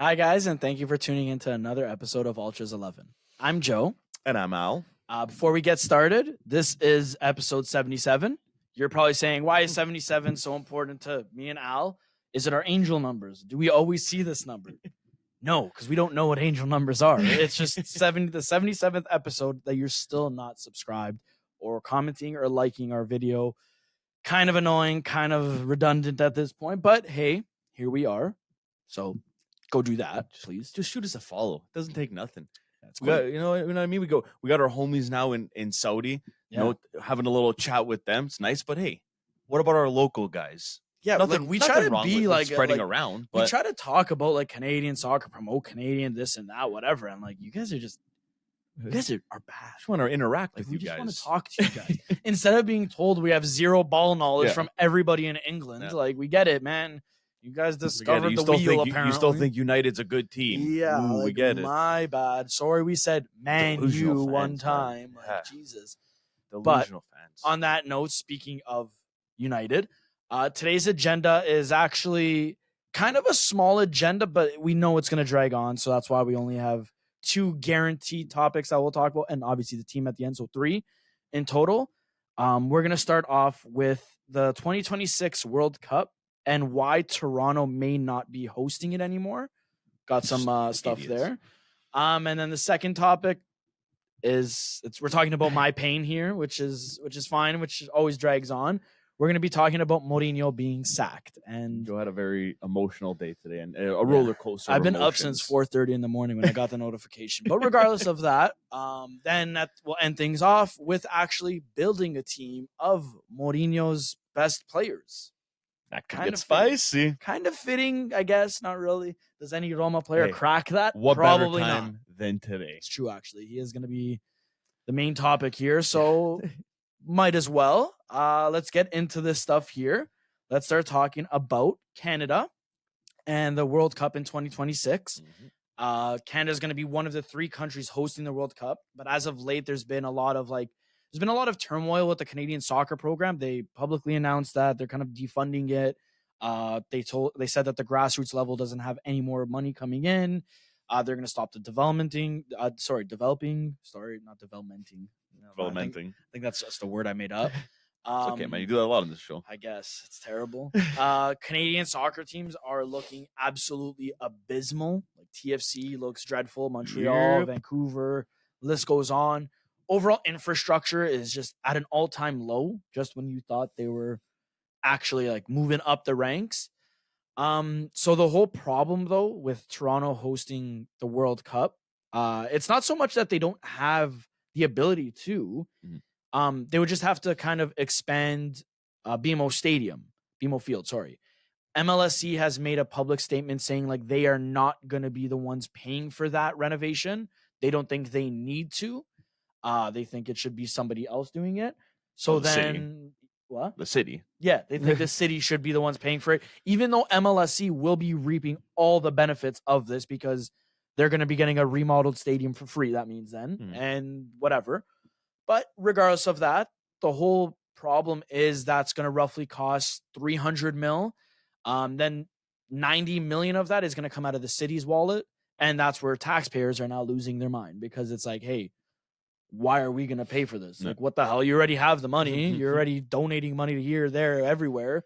Hi, guys, and thank you for tuning into another episode of Ultras 11. I'm Joe. And I'm Al. Before we get started, this is episode 77. You're probably saying, why is 77 so important to me and Al? Is it our angel numbers? Do we always see this number? No, because we don't know what angel numbers are. It's just the 77th episode that you're still not subscribed or commenting or liking our video. Kind of annoying, kind of redundant at this point, but hey, here we are. So go do that, please. Just shoot us a follow. It doesn't take nothing. That's We cool. got, you know what I mean? We got our homies now in Saudi, having a little chat with them. It's nice, but hey, what about our local guys? Yeah, nothing, like we try to be like spreading around. But we try to talk about like Canadian soccer, promote Canadian this and that, whatever. And like you guys are bad. I just want to interact with We you just guys. want to talk to you guys instead of being told we have zero ball knowledge from everybody in England. Yeah. Like we get it, man. You guys discovered the wheel. Apparently, you still think United's a good team. Yeah, we get it. My bad. Sorry, we said Man U one time. Like, Jesus. Delusional fans. On that note, speaking of United, today's agenda is actually kind of a small agenda, but we know it's going to drag on. So that's why we only have 2 guaranteed topics that we'll talk about. And obviously the team at the end. So 3 in total. We're going to start off with the 2026 World Cup and why Toronto may not be hosting it anymore. Got some stuff there. And then the second topic is we're talking about my pain here, which is fine, which always drags on. We're going to be talking about Mourinho being sacked. And Joe had a very emotional day today and a roller coaster. I've been up since 4:30 in the morning when I got the notification. But regardless of that, then that will end things off with actually building a team of Mourinho's best players. That kind of spicy. Kind of fitting, I guess. Not really. Does any Roma player crack that? What Probably better time not. than today? It's true, actually. He is going to be the main topic here, so might as well. Let's get into this stuff here. Let's start talking about Canada and the World Cup in 2026. Canada is going to be one of the 3 countries hosting the World Cup, but as of late, there's been a lot of turmoil with the Canadian soccer program. They publicly announced that they're kind of defunding it. They said that the grassroots level doesn't have any more money coming in. They're going to stop the developmenting. I think that's just the word I made up. It's okay, man. You do that a lot on this show. I guess it's terrible. Canadian soccer teams are looking absolutely abysmal. Like TFC looks dreadful. Montreal, Vancouver, list goes on. Overall infrastructure is just at an all-time low, just when you thought they were actually like moving up the ranks. So the whole problem though with Toronto hosting the World Cup, it's not so much that they don't have the ability to. They would just have to kind of expand BMO Field, sorry. MLSC has made a public statement saying like they are not going to be the ones paying for that renovation. They don't think they need to. They think it should be somebody else doing it. So then what? The city. Yeah, they think the city should be the ones paying for it, even though MLSC will be reaping all the benefits of this because they're going to be getting a remodeled stadium for free. That means then and whatever. But regardless of that, the whole problem is that's going to roughly cost $300 million. Then 90 million of that is going to come out of the city's wallet. And that's where taxpayers are now losing their mind because it's like, hey, why are we going to pay for this? Like, what the hell? You already have the money. You're already donating money here, there, everywhere.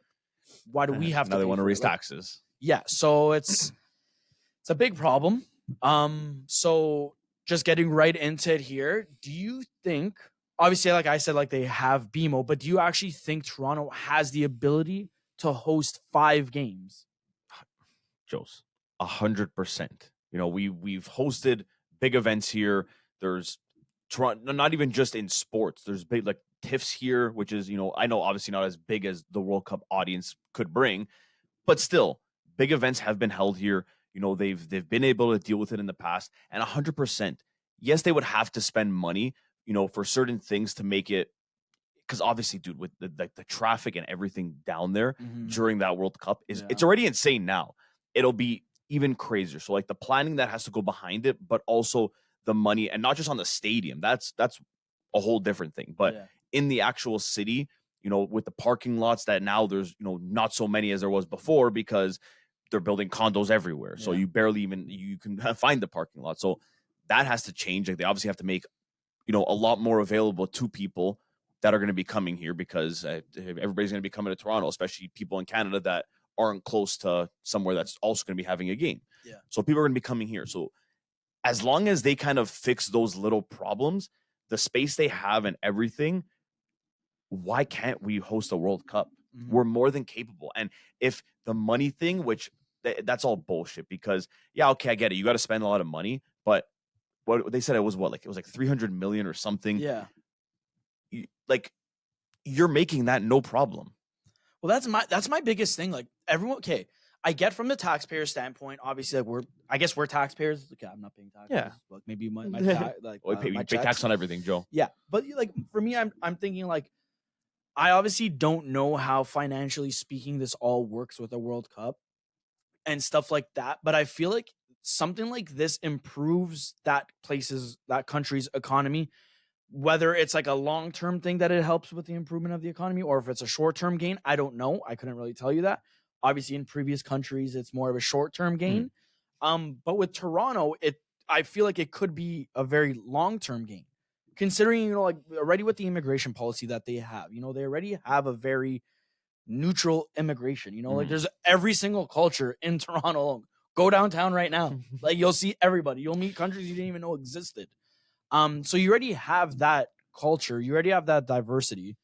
Why do we have to? Now they want to raise it? taxes. Yeah. So it's a big problem. So just getting right into it here. Do you think, obviously, like I said, like they have BMO, but do you actually think Toronto has the ability to host 5 games? Joe's 100%. You know, we've hosted big events here. There's Toronto, not even just in sports. There's big like TIFFs here, which is, you know, I know obviously not as big as the World Cup audience could bring, but still big events have been held here. You know, they've been able to deal with it in the past, and 100%. Yes, they would have to spend money, you know, for certain things to make it, because obviously, dude, with the traffic and everything down there during that World Cup it's already insane now. It'll be even crazier. So like the planning that has to go behind it, but also the money, and not just on the stadium. That's a whole different thing. But in the actual city, you know, with the parking lots that now there's, you know, not so many as there was before because they're building condos everywhere. So you barely even, you can find the parking lot. So that has to change. Like they obviously have to make, a lot more available to people that are going to be coming here, because everybody's going to be coming to Toronto, especially people in Canada that aren't close to somewhere that's also going to be having a game. Yeah. So people are going to be coming here. So as long as they kind of fix those little problems, the space they have and everything, why can't we host a World Cup? Mhm. We're more than capable. And if the money thing, which that's all bullshit, because okay, I get it. You got to spend a lot of money, but what they said, it was like 300 million or something. Yeah. You're making that no problem. Well, that's my biggest thing. Like everyone, okay, I get from the taxpayer standpoint. Obviously, like I guess we're taxpayers. Okay, I'm not paying taxes. Yeah. But maybe my you pay tax on everything, Joe. Yeah, but like for me, I'm thinking like I obviously don't know how financially speaking this all works with a World Cup and stuff like that. But I feel like something like this improves that country's economy. Whether it's like a long-term thing that it helps with the improvement of the economy, or if it's a short-term gain, I don't know. I couldn't really tell you that. Obviously, in previous countries, it's more of a short-term gain. But with Toronto, I feel like it could be a very long-term gain, considering like already with the immigration policy that they have. They already have a very neutral immigration. Like there's every single culture in Toronto. Go downtown right now, like you'll see everybody. You'll meet countries you didn't even know existed. So you already have that culture. You already have that diversity.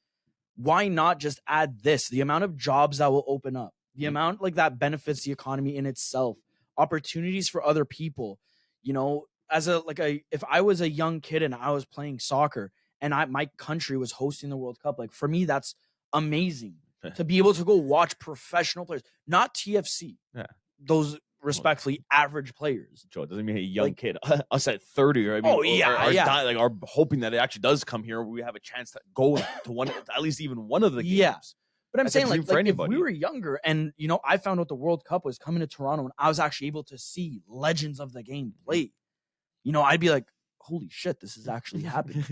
Why not just add this? The amount of jobs that will open up, the amount like that benefits the economy in itself, opportunities for other people. If I was a young kid and I was playing soccer and my country was hosting the World Cup, like for me, that's amazing to be able to go watch professional players, not TFC. Yeah. Those respectfully average players. Joe, it doesn't mean a young kid. Us at 30, or are hoping that it actually does come here. We have a chance to go to one, at least even one of the games. Yeah. But I'm That's saying a dream for if anybody. we were younger and I found out the World Cup was coming to Toronto and I was actually able to see legends of the game play, I'd be like, holy shit, this is actually happening.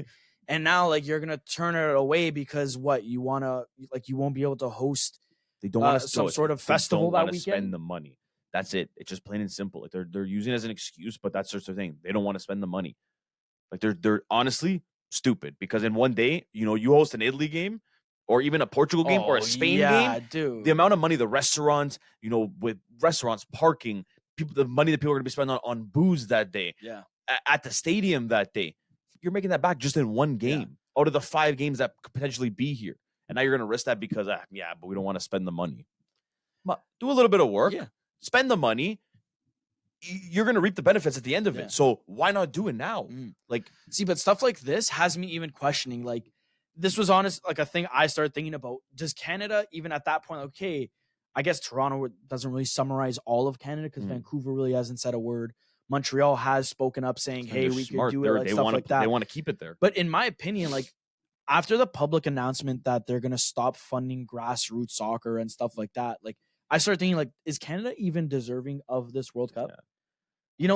And now like you're gonna turn it away because you won't be able to host they don't want to some sort of festival that weekend. Spend the money. That's it. It's just plain and simple. Like they're using it as an excuse, but that's just their thing. They don't want to spend the money. Like they're honestly stupid, because in one day, you host an Italy game or even a Portugal game or a Spain game, dude. The amount of money the restaurants, with restaurants, parking, the money that people are going to be spending on booze that day, at the stadium that day, you're making that back just in one game out of the 5 games that could potentially be here. And now you're going to risk that because, but we don't want to spend the money. Do a little bit of work. Yeah. Spend the money. You're going to reap the benefits at the end of it. So why not do it now? But stuff like this has me even questioning. Like, this was honest, like a thing I started thinking about. Does Canada, even at that point, okay, I guess Toronto doesn't really summarize all of Canada because Vancouver really hasn't said a word. Montreal has spoken up saying, hey, we could do it, stuff like that. They want to keep it there. But in my opinion, like, after the public announcement that they're going to stop funding grassroots soccer and stuff like that, like, I started thinking, like, is Canada even deserving of this World Cup? Yeah.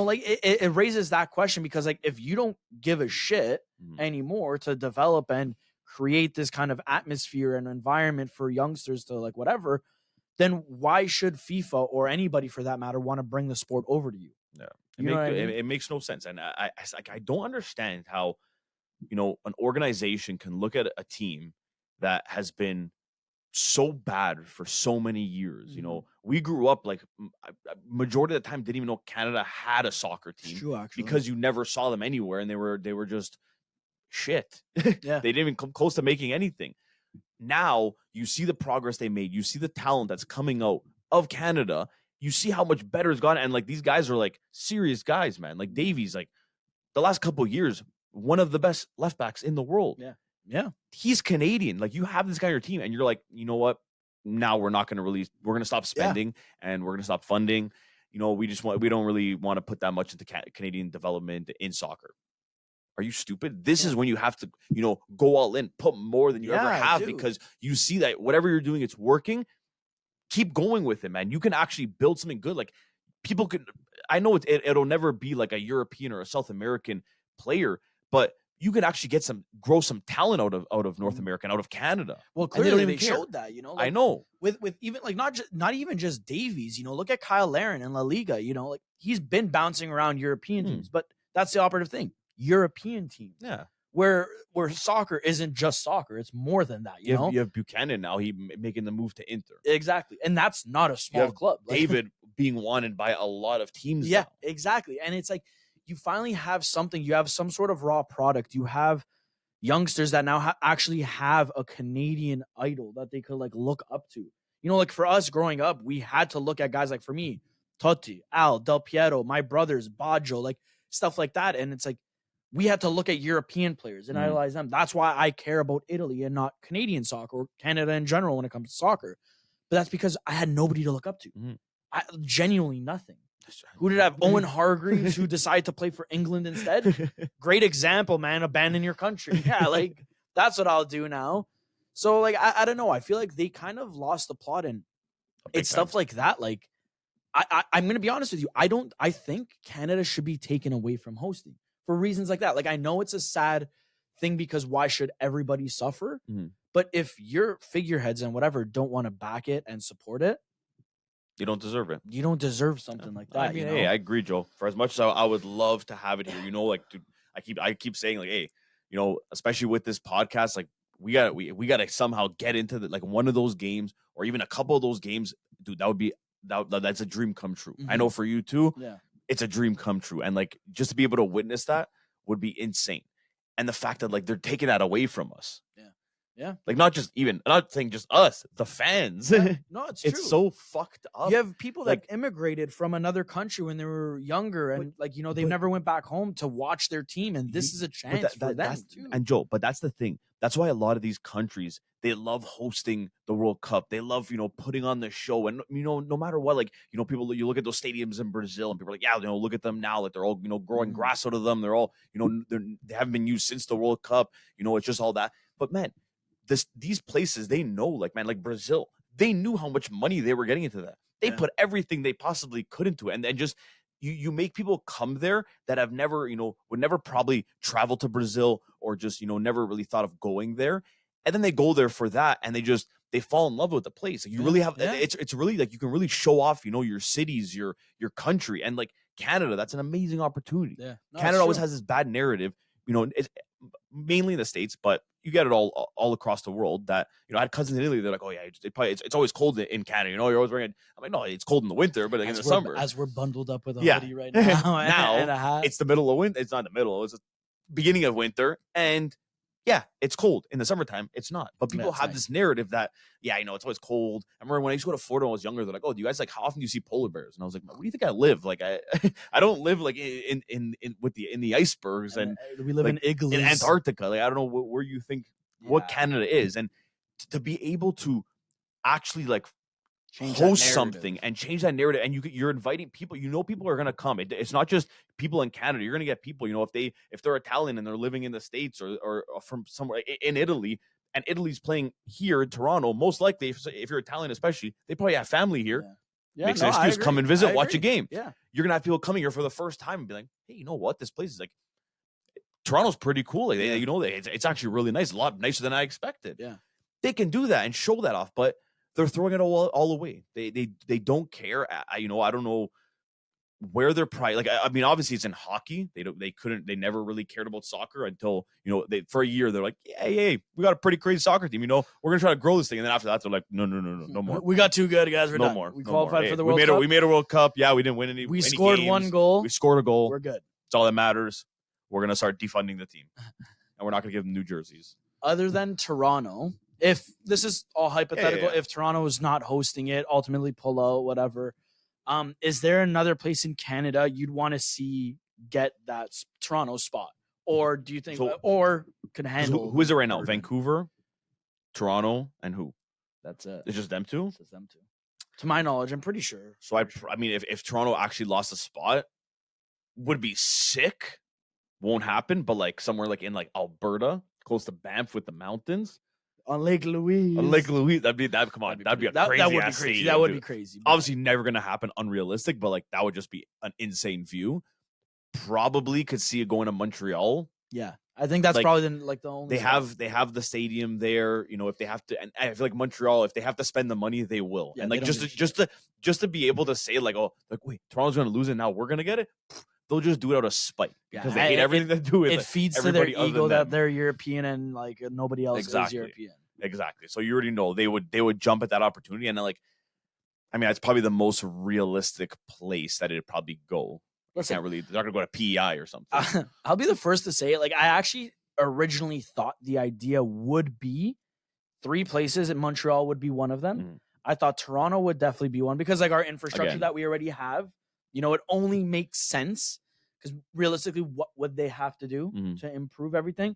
It raises that question because, like, if you don't give a shit anymore to develop and create this kind of atmosphere and environment for youngsters to, like, whatever, then why should FIFA or anybody for that matter want to bring the sport over to you? Yeah. It makes no sense. And I don't understand how, an organization can look at a team that has been so bad for so many years. We grew up like majority of the time didn't even know Canada had a soccer team. True, actually. Because you never saw them anywhere, and they were just shit. Yeah. They didn't even come close to making anything. Now you see the progress they made. You see the talent that's coming out of Canada. You see how much better it's gone, and like these guys are like serious guys, man. Like Davies, like the last couple of years, one of the best left backs in the world. Yeah. He's Canadian. Like, you have this guy on your team, and you're like, you know what? Now we're not going to release. We're going to stop spending, and we're going to stop funding. We don't really want to put that much into Canadian development in soccer. Are you stupid? This is when you have to, go all in, put more than you ever have, because you see that whatever you're doing, it's working. Keep going with it, man. You can actually build something good. Like, people can. I know it'll never be like a European or a South American player, but you can actually grow some talent out of North America and out of Canada. Well, And clearly they care. showed that, you know. I know. With even like not even just Davies, you know, look at Kyle Larin in La Liga, you know, like he's been bouncing around European teams, but that's the operative thing. European teams. Yeah. Where soccer isn't just soccer, it's more than that, you know. You have Buchanan now, he making the move to Inter. Exactly. And that's not a small club. David being wanted by a lot of teams. Yeah, now. exactly. And it's like you finally have something, you have some sort of raw product. You have youngsters that now actually have a Canadian idol that they could like look up to. You know, like for us growing up, we had to look at guys like, for me, Totti, Al, Del Piero, my brothers, Baggio, like stuff like that. And it's like we had to look at European players and idolize them. That's why I care about Italy and not Canadian soccer or Canada in general when it comes to soccer. But that's because I had nobody to look up to. Genuinely nothing. Who did I have? Owen Hargreaves, who decided to play for England instead. Great example, man. Abandon your country. Yeah, like that's what I'll do now. So like I don't know. I feel like they kind of lost the plot, and it's stuff like that. Like I'm gonna be honest with you. I think Canada should be taken away from hosting for reasons like that. Like I know it's a sad thing because why should everybody suffer? But if your figureheads and whatever don't want to back it and support it, you don't deserve it. You don't deserve something like that. I mean, hey, I agree, Joe. For as much as I would love to have it here, you know, like dude, I keep saying like, hey, you know, especially with this podcast, like we gotta somehow get into like one of those games or even a couple of those games, dude. That's a dream come true. I know for you too. Yeah, it's a dream come true, and like just to be able to witness that would be insane. And the fact that like they're taking that away from us. Yeah. Like not saying just us, the fans. Yeah. No, it's true. It's so fucked up. You have people that immigrated from another country when they were younger and like, you know, they never went back home to watch their team. And this is a chance for them too. And Joe, but that's the thing. That's why a lot of these countries, they love hosting the World Cup. They love, you know, putting on the show. And, you know, no matter what, like, you know, people, you look at those stadiums in Brazil and people are like, yeah, you know, look at them now. Like they're all, you know, growing grass out of them. They're all, you know, they haven't been used since the World Cup. You know, it's just all that. But man, these places, they know, like, man, like Brazil, they knew how much money they were getting into that. They put everything they possibly could into it. And then just you make people come there that have never, you know, would never probably travel to Brazil or just, you know, never really thought of going there. And then they go there for that and they fall in love with the place. Like you really have it's really like you can really show off, you know, your cities, your country. And like Canada, that's an amazing opportunity. Yeah. No, Canada always has this bad narrative, you know, it's mainly in the States, but you get it all across the world that, you know, I had cousins in Italy. They're like, oh yeah, it's always cold in Canada. You know, you're always wearing. I'm like, no, it's cold in the winter, but like in the summer. As we're bundled up with a hoodie right now. Now and a hat. It's the middle of winter. It's not the middle. It's the beginning of winter, and yeah, it's cold in the summertime. It's not, but people have this narrative that you know, it's always cold. I remember when I used to go to Florida when I was younger. They're like, oh, do you guys like how often do you see polar bears? And I was like, where do you think I live? Like I don't live like in the icebergs, and we live like, in igloos in Antarctica. Like I don't know where you think what Canada is, and to be able to actually like host something and change that narrative, and you're inviting people. You know, people are going to come. It's not just people in Canada. You're going to get people. You know, if they're Italian and they're living in the States or from somewhere in Italy, and Italy's playing here in Toronto, most likely, if you're Italian, especially, they probably have family here. Makes an excuse, come and visit, watch a game. Yeah, you're gonna have people coming here for the first time and be like, hey, you know what? This place is like. Toronto's pretty cool. Like, you know, it's actually really nice, a lot nicer than I expected. Yeah, they can do that and show that off, but they're throwing it all away. They don't care. You know, I don't know where their pride. Like, I mean, obviously it's in hockey. They never really cared about soccer until, you know, for a year they're like, hey, we got a pretty crazy soccer team. You know, we're gonna try to grow this thing, and then after that they're like, no more. We got too good, guys. We're no done. more. We no qualified more. for the World Cup. We made a World Cup. Yeah, we didn't win any. We scored games. one goal. We scored a goal. We're good. That's all that matters. We're going to start defunding the team, and we're not going to give them new jerseys. Other than Toronto, if this is all hypothetical, if Toronto is not hosting it, ultimately pull out, whatever, is there another place in Canada you'd want to see get that Toronto spot? Or do you think, or can handle? Who is it right now? Vancouver, Toronto, and who? That's it. It's just them two? It's just them two. To my knowledge, I'm pretty sure. So, I mean, if Toronto actually lost a spot, would be sick. Won't happen, but like somewhere like in like Alberta, close to Banff with the mountains, on Lake Louise. That'd be a crazy. That would be crazy. Stadium, that would be crazy. Obviously, never gonna happen. Unrealistic, but like that would just be an insane view. Probably could see it going to Montreal. Yeah, I think that's Like, probably the only. They have the stadium there. You know, if they have to, and I feel like Montreal, if they have to spend the money, they will. Yeah, and they like don't give a just to be able to say like, oh, like wait, Toronto's going to lose it now, we're going to get it. They'll just do it out of spite because they hate everything to do with it. It feeds to their everybody other ego than that them. they're European and like nobody else is European. Exactly. So you already know they would jump at that opportunity, and then like, I mean, that's probably the most realistic place that it'd probably go. Listen, They're not gonna go to PEI or something. I'll be the first to say it. Like, I actually originally thought the idea would be 3 places, and Montreal would be one of them. Mhm. I thought Toronto would definitely be one because like our infrastructure Again. that we already have, you know, it only makes sense because realistically, what would they have to do Mhm. to improve everything?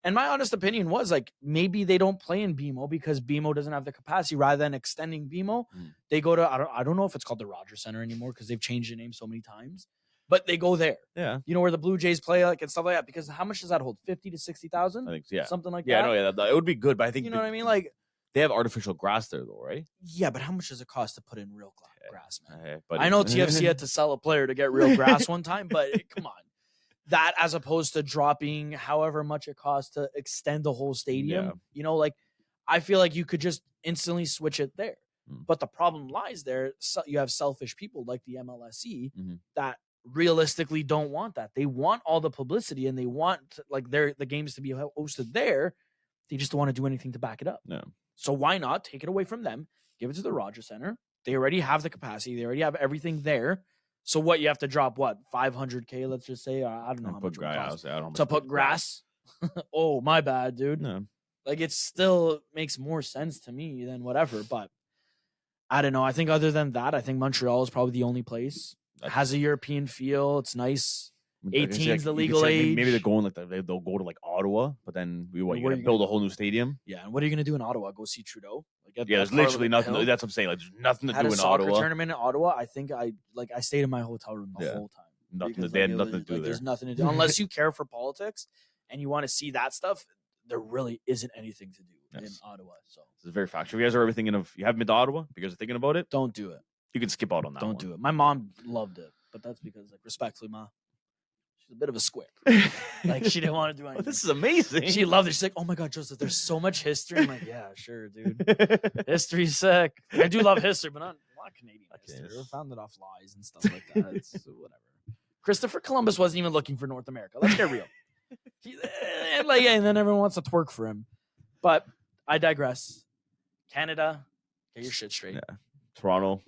And my honest opinion was like maybe they don't play in BMO because BMO doesn't have the capacity. Rather than extending BMO, they go to I don't know if it's called the Rogers Center anymore because they've changed the name so many times. But they go there. Yeah. You know where the Blue Jays play like and stuff like that. Because how much does that hold? 50 to 60,000? I think yeah. Something like Yeah, that. no, yeah, it would be good, but I think You know what I mean? Like they have artificial grass there though, right? yeah, but how much does it cost to put in real grass, man? But I know TFC had to sell a player to get real grass one time, but come on. That as opposed to dropping however much it costs to extend the whole stadium. Yeah. You know, like I feel like you could just instantly switch it there. But the problem lies there. So you have selfish people like the MLSE that realistically don't want that. They want all the publicity and they want like the games to be hosted there. They just don't want to do anything to back it up. No. So why not take it away from them, give it to the Rogers Center? They already have the capacity. They already have everything there. So what, you have to drop what, 500K, let's just say? I don't know how much it would cost to put grass. Oh, my bad, dude. No. Like it still makes more sense to me than whatever, but I don't know. I think other than that, I think Montreal is probably the only place. It has a European feel. It's nice. 18 is the legal age. Maybe they're going like they'll go to like Ottawa, but then you're gonna build a whole new stadium. Yeah, and what are you gonna do in Ottawa? Go see Trudeau? Like, there's literally nothing. That's what I'm saying. Like, there's nothing to do in Ottawa. Tournament in Ottawa. I think I stayed in my hotel room the whole time. Nothing to do there. There's nothing to do unless you care for politics and you want to see that stuff. There really isn't anything to do in Ottawa. So this is very factual. If you guys are ever thinking of, you haven't been to Ottawa because you're thinking about it, don't do it. You can skip out on that. Don't do it. My mom loved it, but that's because, like, respectfully, Ma, she's a bit of a square. Like, she didn't want to do anything. This is amazing. She loved it. She's like, oh my God, Joseph, there's so much history. I'm like, yeah, sure, dude. History's sick. I do love history, but not a lot of Canadian history. We're founded off lies and stuff like that. It's whatever. Christopher Columbus wasn't even looking for North America. Let's get real. And then everyone wants to twerk for him. But I digress. Canada, get your shit straight. Yeah. Toronto,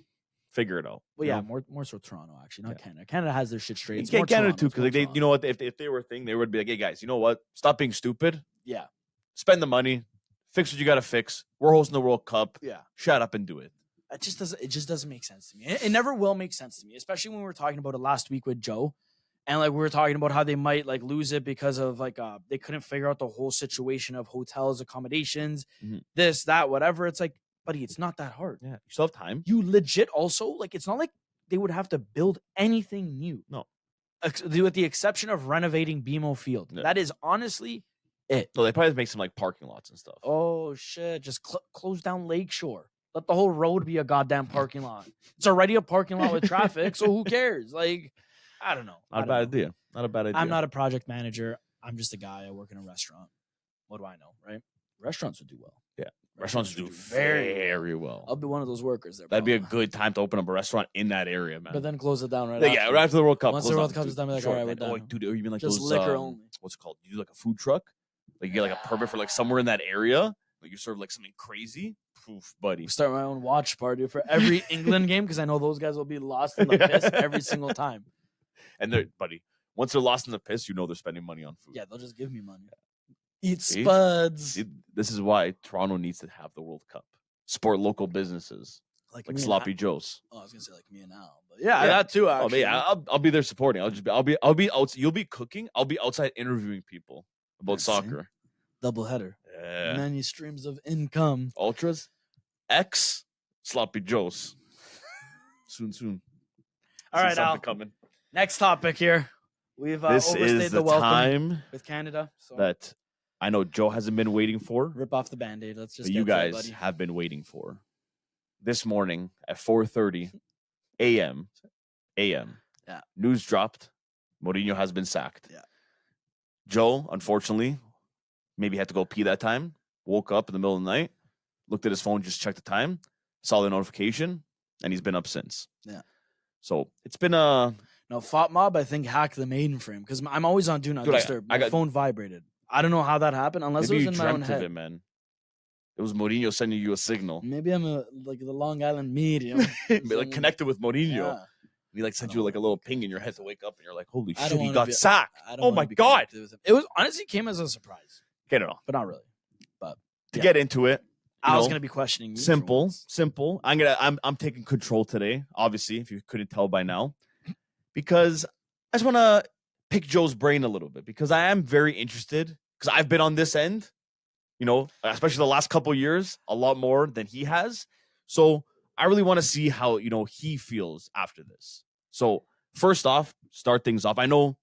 figure it out. Well, yeah, more so Toronto, actually, not Canada. Canada has their shit straight. It's Canada Toronto, too, because they, you know what, if they were a thing, they would be like, hey guys, you know what? Stop being stupid. Yeah. Spend the money. Fix what you got to fix. We're hosting the World Cup. Yeah. Shut up and do it. It just doesn't make sense to me. It never will make sense to me, especially when we were talking about it last week with Joe. And like we were talking about how they might like lose it because of like they couldn't figure out the whole situation of hotels, accommodations, this, that, whatever. It's like, buddy, it's not that hard. Yeah, you still have time. You legit also like it's not like they would have to build anything new. No, with the exception of renovating BMO Field. Yeah. That is honestly it. So they probably make some like parking lots and stuff. Oh shit! Just close down Lakeshore. Let the whole road be a goddamn parking lot. It's already a parking lot with traffic, so who cares? Like. I don't know. Not a bad idea. Not a bad idea. I'm not a project manager. I'm just a guy. I work in a restaurant. What do I know, right? Restaurants would do well. Yeah. Restaurants would do very well. I'll be one of those workers there. That'd be a good time to open up a restaurant in that area, man. But then close it down right after. Yeah, right after the World Cup. Once the World Cup is done, we're like, all right, we're done. Dude, or even like just those, liquor only. What's it called? You do like a food truck? Like you get like a permit for like somewhere in that area? Like you serve like something crazy? Poof, buddy. Start my own watch party for every England game because I know those guys will be lost in the piss every single time. And they're, buddy, once they're lost in the piss, you know they're spending money on food. Yeah, they'll just give me money. Eat spuds. See, this is why Toronto needs to have the World Cup. Support local businesses like Sloppy Joe's. Oh, I was gonna say like me and Al, but yeah, that too. Actually, I'll be there supporting. I'll be out. You'll be cooking. I'll be outside interviewing people about soccer. Double header. Yeah. Many streams of income. Ultras, X, Sloppy Joe's. Soon. All right, Al. Coming. Next topic here. We've overstayed the welcome time with Canada. So. That I know Joe hasn't been waiting for. Rip off the Band-Aid. Let's just. You guys have been waiting for. This morning at 4:30 a.m. Yeah. News dropped. Mourinho has been sacked. Yeah. Joe, unfortunately, maybe had to go pee that time, woke up in the middle of the night, looked at his phone, just checked the time, saw the notification, and he's been up since. Yeah. So it's been a... No, Fought Mob, I think, hacked the maiden frame because I'm always on Do Not Disturb. My phone vibrated. I don't know how that happened unless it was in my own head. It, man. It was Mourinho sending you a signal. Maybe I'm like the Long Island medium. Like connected with Mourinho. Yeah. He like sent you like a little ping in your head to wake up and you're like, holy shit, he got sacked. Oh my God. It was honestly came as a surprise. Okay, no. But not really. But to get into it, I was gonna be questioning you. Simple. I'm taking control today, obviously, if you couldn't tell by now. Because I just wanna pick Joe's brain a little bit because I am very interested because I've been on this end, especially the last couple of years, a lot more than he has. So I really want to see how, he feels after this. So first off, start things off. I know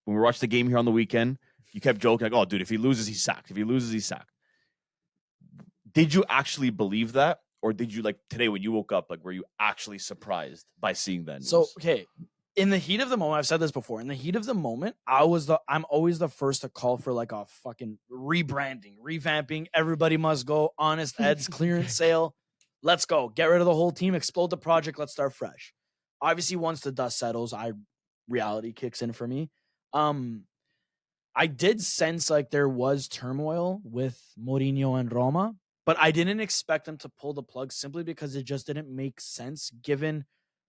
when we watched the game here on the weekend, you kept joking like, oh, dude, if he loses, he's sacked. If he loses, he's sacked. Did you actually believe that? Or did you, like, today when you woke up, like, were you actually surprised by seeing that news? So, okay, in the heat of the moment, I've said this before, in the heat of the moment, I'm always the first to call for, like, a fucking rebranding, revamping. Everybody must go. Honest Ed's clearance sale. Let's go. Get rid of the whole team. Explode the project. Let's start fresh. Obviously, once the dust settles, reality kicks in for me. I did sense like there was turmoil with Mourinho and Roma, but I didn't expect them to pull the plug simply because it just didn't make sense given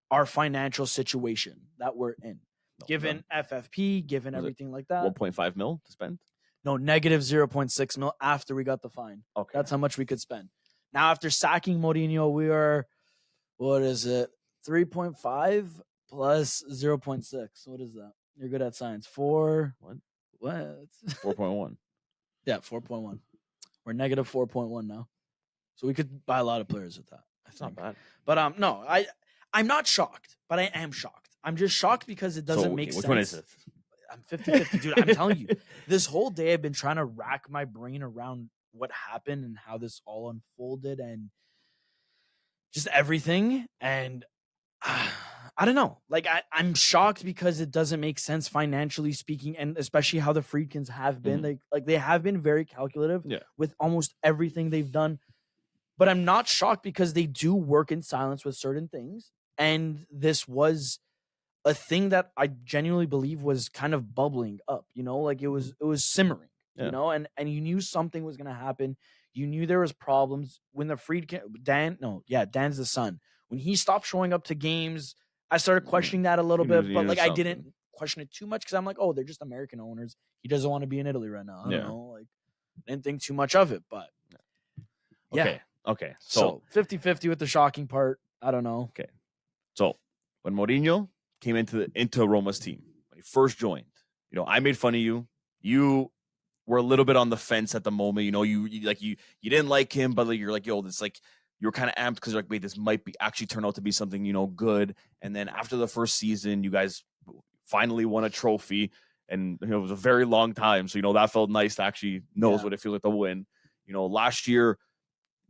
our financial situation that we're in. Given FFP, given everything like that. 1.5 mil to spend? No, negative 0.6 mil after we got the fine. Okay. That's how much we could spend. Now, after sacking Mourinho, we are, 3.5 plus 0.6. What is that? You're good at science. 4. What? 4.1. Yeah, 4.1. We're negative 4.1 now. So we could buy a lot of players with that. That's not bad. But no, I'm not shocked, but I am shocked. I'm just shocked because it doesn't make sense. Which one is it? I'm 50-50, dude. I'm telling you, this whole day I've been trying to rack my brain around what happened and how this all unfolded and just everything. And I don't know. Like, I'm shocked because it doesn't make sense financially speaking, and especially how the Friedkins have been. They have been very calculative with almost everything they've done. But I'm not shocked because they do work in silence with certain things. And this was a thing that I genuinely believe was kind of bubbling up, like it was simmering, and you knew something was going to happen. You knew there was problems when the Dan's the son. When he stopped showing up to games, I started questioning that a little bit, but like I didn't question it too much because I'm like, oh, they're just American owners. He doesn't want to be in Italy right now. I don't know. Like, I didn't think too much of it, but Okay. So 50-50 with the shocking part. I don't know. Okay. So when Mourinho came into Roma's team, when he first joined, I made fun of you. You were a little bit on the fence at the moment. You didn't like him, but you're like, yo, this like you were kind of amped because you're like, wait, this might be actually turn out to be something, good. And then after the first season, you guys finally won a trophy, and it was a very long time. So that felt nice to actually know what it feels like to win. Last year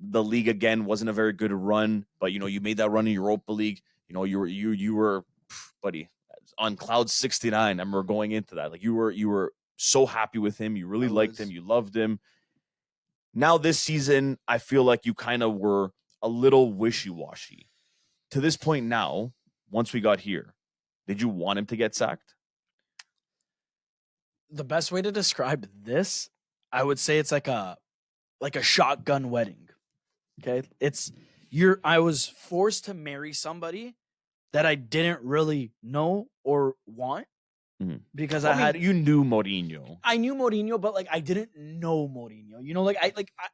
the league again wasn't a very good run, but you made that run in Europa League. You were, buddy, on cloud 69. I remember going into that. Like you were so happy with him. You really liked him. You loved him. Now this season, I feel like you kind of were a little wishy-washy. To this point now, once we got here, did you want him to get sacked? The best way to describe this, I would say it's like a shotgun wedding. Okay, I was forced to marry somebody that I didn't really know or want because you knew Mourinho. I knew Mourinho, but like I didn't know Mourinho.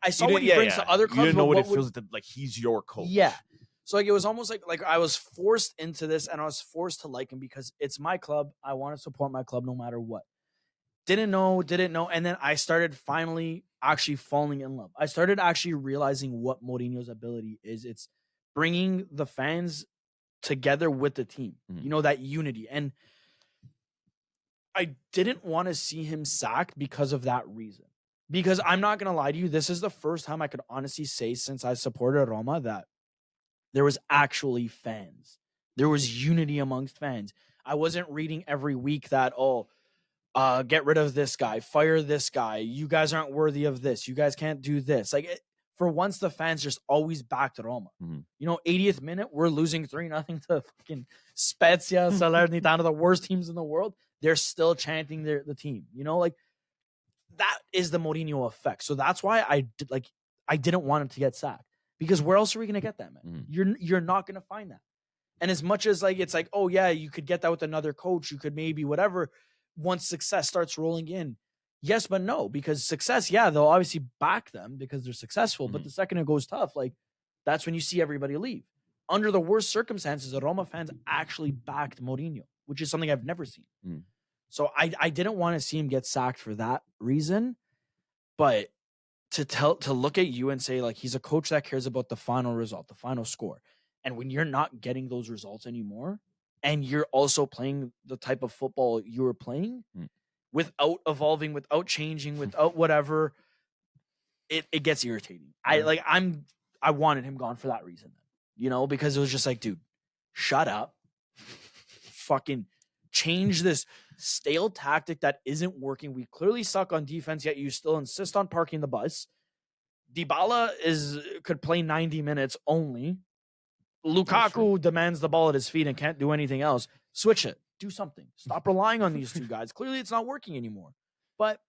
I saw what he brings to other clubs. You didn't know what it feels like he's your coach. Yeah. So like it was almost like I was forced into this, and I was forced to like him because it's my club. I want to support my club no matter what. Didn't know, and then I started finally actually falling in love. I started actually realizing what Mourinho's ability is. It's bringing the fans together with the team, that unity. And I didn't want to see him sacked because of that reason. Because I'm not going to lie to you, this is the first time I could honestly say since I supported Roma that there was actually fans. There was unity amongst fans. I wasn't reading every week that, get rid of this guy, fire this guy. You guys aren't worthy of this. You guys can't do this. Like for once, the fans just always backed Roma. 80th minute, we're losing 3-0 to fucking Spezia, Salernitana, the worst teams in the world. They're still chanting the team. Like that is the Mourinho effect. So that's why I didn't want him to get sacked, because where else are we gonna get that, man? You're not gonna find that. And as much as it's like, oh yeah, you could get that with another coach, you could maybe whatever. Once success starts rolling in, yes, but no, because success, yeah, they'll obviously back them because they're successful. But the second it goes tough, like that's when you see everybody leave. Under the worst circumstances, the Roma fans actually backed Mourinho, which is something I've never seen. So I didn't want to see him get sacked for that reason. But to look at you and say, like, he's a coach that cares about the final result, the final score. And when you're not getting those results anymore, and you're also playing the type of football you were playing without evolving, without changing, without whatever, it gets irritating. I wanted him gone for that reason, because it was just like, dude, shut up. Fucking change this stale tactic that isn't working. We clearly suck on defense, yet you still insist on parking the bus. Dybala could play 90 minutes only. Lukaku demands the ball at his feet and can't do anything else. Switch it. Do something. Stop relying on these two guys. Clearly, it's not working anymore. But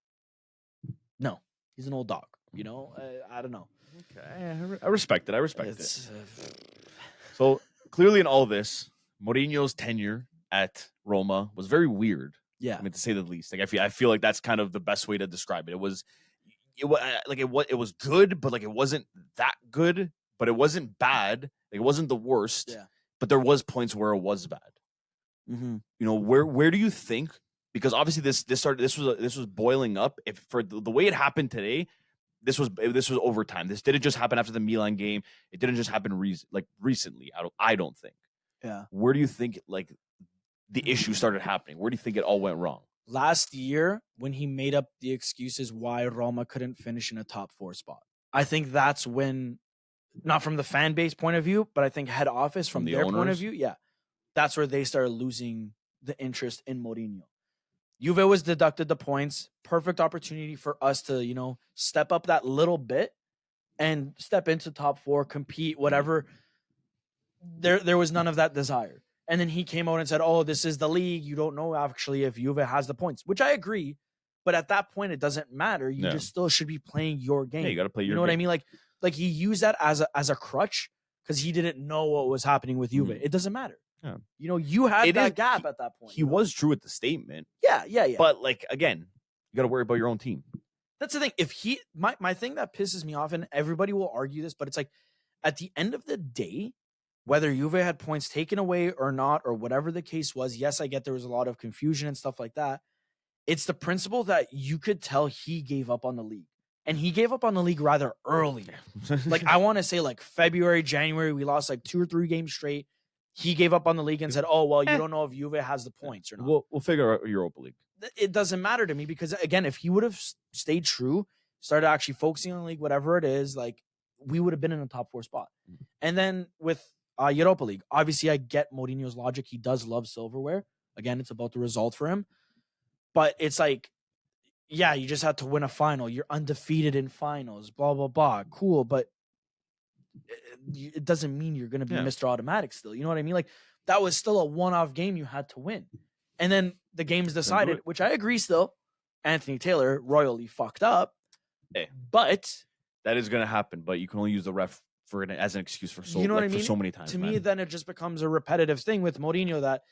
no, he's an old dog. I don't know. Okay, I respect it. So clearly, in all this, Mourinho's tenure at Roma was very weird. Yeah, to say the least. Like I feel like that's kind of the best way to describe it. It was good, but like it wasn't that good. But it wasn't bad. Like, it wasn't the worst. Yeah. But there was points where it was bad. Where do you think? Because obviously this was boiling up. If for the way it happened today, this was overtime. This didn't just happen after the Milan game. It didn't just happen recently. I don't think. Yeah. Where do you think like the issue started happening? Where do you think it all went wrong? Last year, when he made up the excuses why Roma couldn't finish in a top 4 spot, I think that's when. Not from the fan base point of view, but I think head office from their point of view, yeah, that's where they started losing the interest in Mourinho. Juve was deducted the points. Perfect opportunity for us to, step up that little bit and step into top 4, compete, whatever. There was none of that desire. And then he came out and said, oh, this is the league. You don't know actually if Juve has the points, which I agree. But at that point, it doesn't matter. You just still should be playing your game. Yeah, you got to play your game. You know what I mean? Like he used that as a crutch because he didn't know what was happening with Juve. It doesn't matter. Yeah. You had that gap at that point. He was true with the statement. Yeah. But like again, you got to worry about your own team. That's the thing. If my thing that pisses me off, and everybody will argue this, but it's like at the end of the day, whether Juve had points taken away or not, or whatever the case was, yes, I get there was a lot of confusion and stuff like that. It's the principle that you could tell he gave up on the league. And he gave up on the league rather early. Like, I want to say like February, January, we lost like 2 or 3 games straight. He gave up on the league and said, oh, well, you don't know if Juve has the points or not. We'll figure out Europa League. It doesn't matter to me because, again, if he would have stayed true, started actually focusing on the league, whatever it is, like, we would have been in a top 4 spot. And then with Europa League, obviously I get Mourinho's logic. He does love silverware. Again, it's about the result for him. But it's like, yeah, you just had to win a final. You're undefeated in finals, blah, blah, blah. Cool, but it doesn't mean you're going to be Mr. Automatic still. You know what I mean? Like, that was still a one-off game you had to win. And then the game's decided, which I agree still, Anthony Taylor royally fucked up. Hey, but that is going to happen, but you can only use the ref as an excuse for so, you know what I mean? For so many times. To me, then it just becomes a repetitive thing with Mourinho that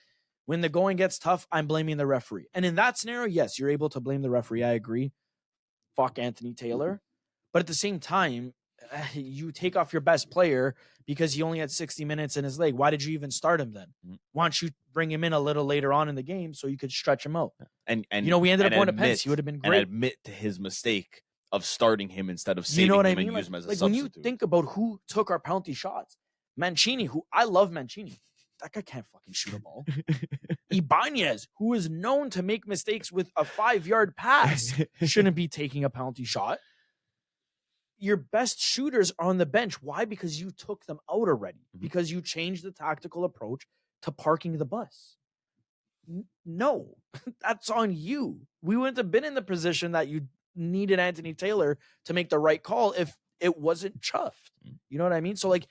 when the going gets tough, I'm blaming the referee. And in that scenario, yes, you're able to blame the referee. I agree. Fuck Anthony Taylor. But at the same time, you take off your best player because he only had 60 minutes in his leg. Why did you even start him then? Why don't you bring him in a little later on in the game so you could stretch him out? And we ended up going to pens. He would have been great. And admit to his mistake of starting him instead of saving him and use him as a substitute. When you think about who took our penalty shots, Mancini, who I love Mancini. That guy can't fucking shoot a ball. Ibanez, who is known to make mistakes with a 5-yard pass, shouldn't be taking a penalty shot. Your best shooters are on the bench. Why? Because you took them out already. Because you changed the tactical approach to parking the bus. No, that's on you. We wouldn't have been in the position that you needed Anthony Taylor to make the right call if it wasn't chuffed. You know what I mean? So like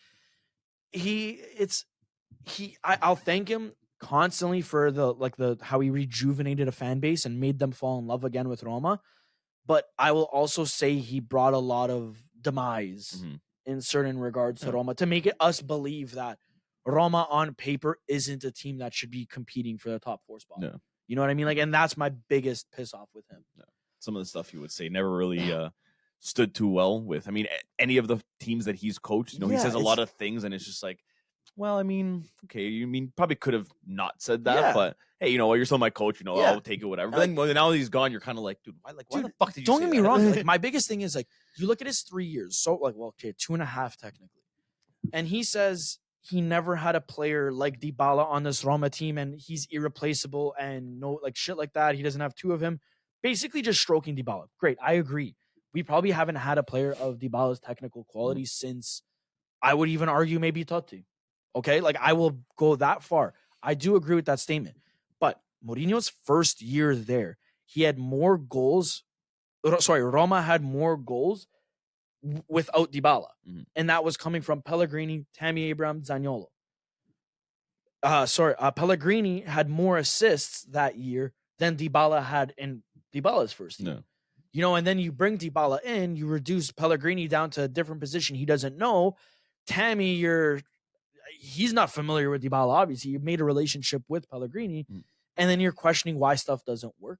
I'll thank him constantly for the how he rejuvenated a fan base and made them fall in love again with Roma. But I will also say he brought a lot of demise in certain regards to Roma to make us believe that Roma on paper isn't a team that should be competing for the top 4 spot. No. You know what I mean? Like, and that's my biggest piss off with him. No. Some of the stuff he would say never really stood too well with. I mean, any of the teams that he's coached, he says a lot of things, and it's just like, well, I mean, okay, you mean probably could have not said that, but hey, you know what? You're still my coach. I'll take it, whatever. But then now he's gone, you're kind of like, dude, why the fuck did you? Don't get me wrong. Like, my biggest thing is like, you look at his 3 years. So like, well, okay, 2.5 technically, and he says he never had a player like Dybala on this Roma team, and he's irreplaceable, and no like shit like that. He doesn't have 2 of him. Basically, just stroking Dybala. Great, I agree. We probably haven't had a player of Dybala's technical quality since, I would even argue, maybe Totti. Okay, like I will go that far. I do agree with that statement. But Mourinho's first year there, he had more goals. Sorry, Roma had more goals without Dybala. And that was coming from Pellegrini, Tammy Abraham, Zaniolo. Pellegrini had more assists that year than Dybala had in Dybala's first year. No. And then you bring Dybala in, you reduce Pellegrini down to a different position he doesn't know. Tammy, he's not familiar with Dybala, obviously. You made a relationship with Pellegrini, and then you're questioning why stuff doesn't work.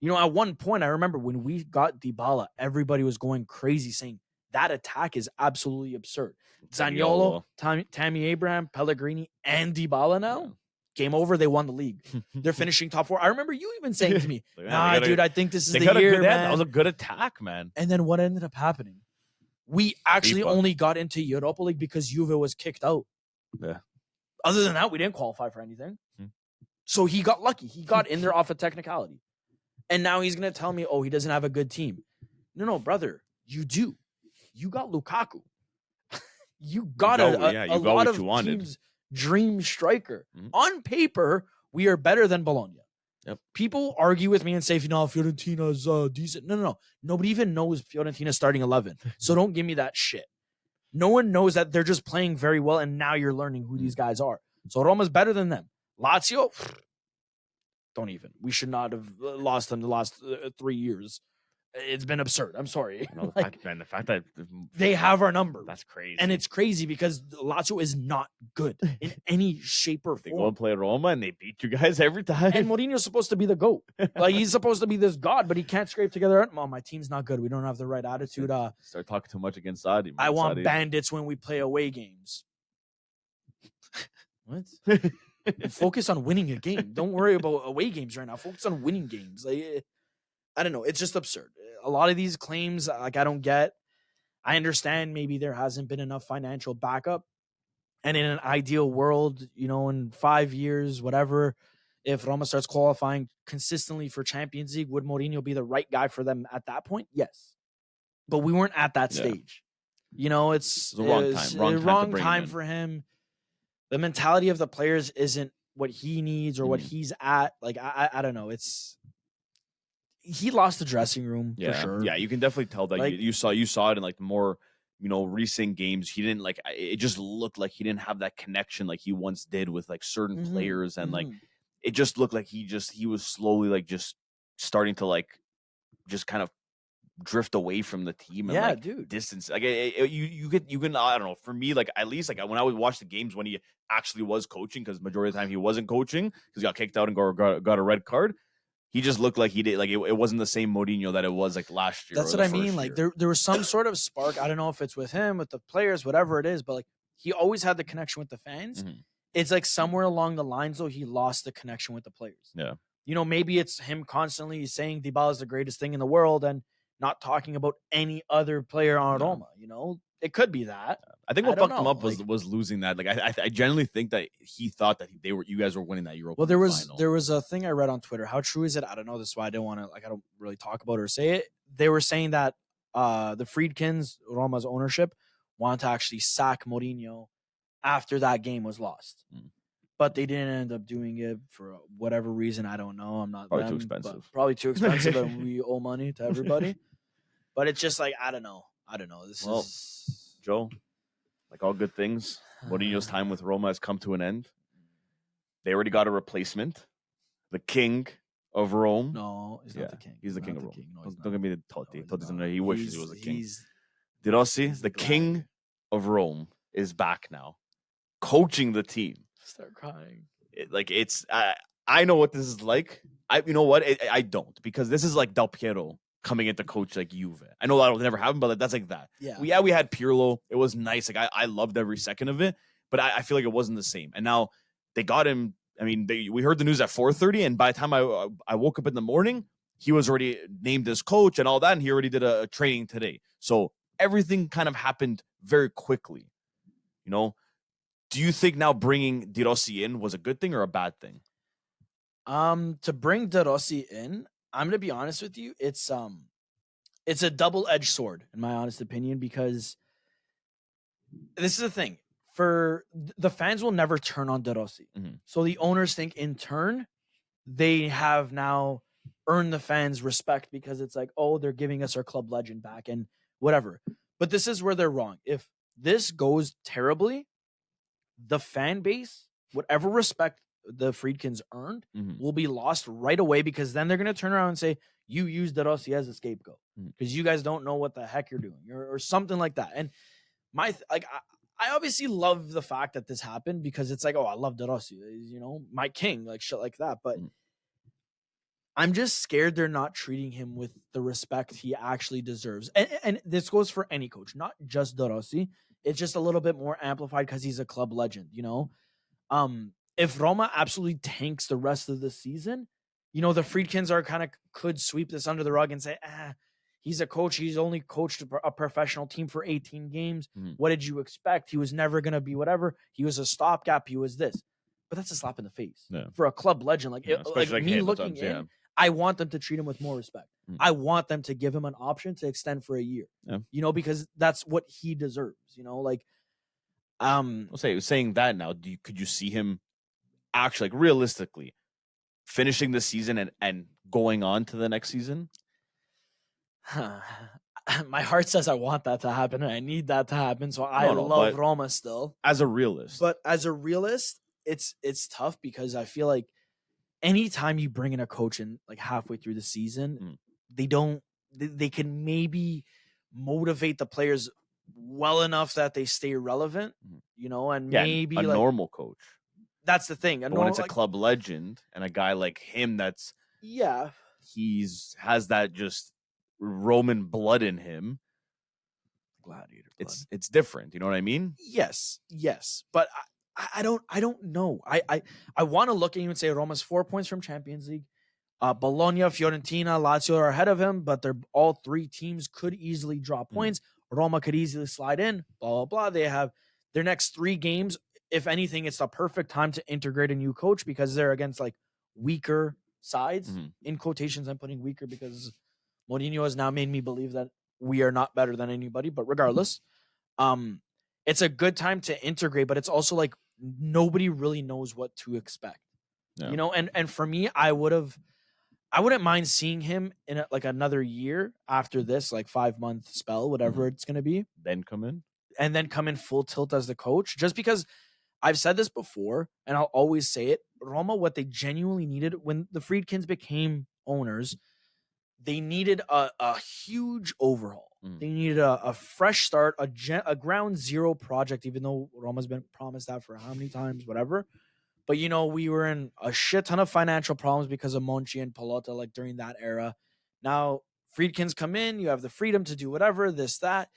At one point, I remember when we got Dybala, everybody was going crazy saying that attack is absolutely absurd. Zaniolo, Tammy Abraham, Pellegrini, and Dybala now? Yeah. Game over. They won the league. They're finishing top 4. I remember you even saying to me, dude, I think this is the year, man. That was a good attack, man. And then what ended up happening? We actually only got into Europa League because Juve was kicked out. Yeah. Other than that, we didn't qualify for anything. So he got lucky. He got in there off a technicality. And now he's going to tell me, he doesn't have a good team. No, brother. You do. You got Lukaku. You got a lot of teams' dream striker. On paper, we are better than Bologna. Yep. People argue with me and say, Fiorentina's decent. No. Nobody even knows Fiorentina's starting 11. So don't give me that shit. No one knows that they're just playing very well, and now you're learning who these guys are. So Roma's better than them. Lazio, don't even. We should not have lost them the last 3 years. It's been absurd. I'm sorry. No, the fact that they have our number. That's crazy. And it's crazy because Lazio is not good in any shape or form. They go and play Roma and they beat you guys every time. And Mourinho's supposed to be the GOAT. Like, he's supposed to be this god, but he can't scrape together. My team's not good. We don't have the right attitude. Start talking too much against Saudi. I want bandits when we play away games. What? Focus on winning a game. Don't worry about away games right now. Focus on winning games. Like, I don't know. It's just absurd. A lot of these claims, I don't get. I understand maybe there hasn't been enough financial backup. And in an ideal world, in 5 years, whatever, if Roma starts qualifying consistently for Champions League, would Mourinho be the right guy for them at that point? Yes. But we weren't at that stage. It's the wrong time for him. The mentality of the players isn't what he needs or what he's at. Like, I don't know. He lost the dressing room for sure. Yeah, you can definitely tell that. You saw it in like the more recent games. He didn't it just looked like he didn't have that connection like he once did with like certain players, and like it just looked like he was slowly like just starting to like just kind of drift away from the team and distance. Like you can I don't know. For me, like at least like when I would watch the games when he actually was coaching, because majority of the time he wasn't coaching because he got kicked out and got a red card. He just looked like he did. Like it wasn't the same Mourinho that it was like last year. That's what I mean. Like there was some sort of spark. I don't know if it's with him, with the players, whatever it is, but like he always had the connection with the fans. It's like somewhere along the lines though, he lost the connection with the players. Yeah. Maybe it's him constantly saying Dybala is the greatest thing in the world and not talking about any other player on Roma. It could be that. I think what fucked him up was losing that. Like I genuinely think that he thought that you guys were winning that Europa. Well, there was a thing I read on Twitter. How true is it? I don't know. This is why I don't want to I don't really talk about it or say it. They were saying that the Friedkins, Roma's ownership, wanted to actually sack Mourinho after that game was lost. but they didn't end up doing it for whatever reason. I don't know. I'm not Probably too them, expensive. but probably too expensive, and we owe money to everybody. But it's just like I don't know. This is Joe. Like all good things, Mourinho's time with Roma has come to an end. They already got a replacement, the king of Rome. No, he's not the king. He's the king of Rome. No, don't give me the Totti. No, he wishes he was the king. De Rossi, the king of Rome, is back now, coaching the team. Start crying. I know what this is like. You know what? I don't, because this is like Del Piero coming in to coach like Juve. I know that'll never happen, but that's like that. Yeah. We had Pirlo. It was nice. Like I loved every second of it, but I feel like it wasn't the same. And now they got him. I mean, we heard the news at 4:30, and by the time I woke up in the morning, he was already named as coach and all that, and he already did a training today. So everything kind of happened very quickly. You know, do you think now bringing De Rossi in was a good thing or a bad thing? To bring De Rossi in, I'm gonna be honest with you, it's a double-edged sword, in my honest opinion, because this is the thing. For the fans will never turn on De Rossi. Mm-hmm. So the owners think in turn they have now earned the fans' respect because it's like, oh, they're giving us our club legend back and whatever. But this is where they're wrong. If this goes terribly, the fan base, whatever respect the Friedkins earned, will be lost right away, because then they're going to turn around and say, you used De Rossi as a scapegoat because you guys don't know what the heck you're doing, or something like that. And I obviously love the fact that this happened, because it's like, oh, I love De Rossi, you know, my king, like shit like that. But I'm just scared they're not treating him with the respect he actually deserves. And this goes for any coach, not just De Rossi. It's just a little bit more amplified because he's a club legend, you know? If Roma absolutely tanks the rest of the season, you know, the Friedkins could sweep this under the rug and say, he's a coach. He's only coached a professional team for 18 games. What did you expect? He was never going to be whatever. He was a stopgap. He was this. But that's a slap in the face for a club legend. Like me looking in, I want them to treat him with more respect. I want them to give him an option to extend for a year, you know, because that's what he deserves, you know, like, saying that now, could you see him actually, like, realistically finishing the season and going on to the next season? My heart says I want that to happen and I need that to happen. So I love Roma still. As a realist. But as a realist, it's tough, because I feel like anytime you bring in a coach in like halfway through the season, they can maybe motivate the players well enough that they stay relevant, you know, and maybe a normal coach. That's the thing. When it's a club legend and a guy like him, has that just Roman blood in him. Gladiator blood. It's different. You know what I mean? Yes. But I don't know. I want to look at you and say Roma's 4 points from Champions League. Bologna, Fiorentina, Lazio are ahead of him, but they're all three teams could easily draw points. Roma could easily slide in, blah, blah, blah. They have their next 3 games. If anything, it's the perfect time to integrate a new coach, because they're against like weaker sides. In quotations, I'm putting weaker because Mourinho has now made me believe that we are not better than anybody. But regardless, it's a good time to integrate, but it's also like nobody really knows what to expect. You know, and for me, I wouldn't mind seeing him in like another year after this, like 5-month spell, whatever it's going to be. Then come in full tilt as the coach, just because I've said this before and I'll always say it. Roma, what they genuinely needed when the Friedkins became owners, they needed a huge overhaul. They needed a fresh start, a ground zero project, even though Roma's been promised that for how many times, whatever. But, you know, we were in a shit ton of financial problems because of Monchi and Pallotta, like during that era. Now, Friedkins come in, you have the freedom to do whatever, this, that.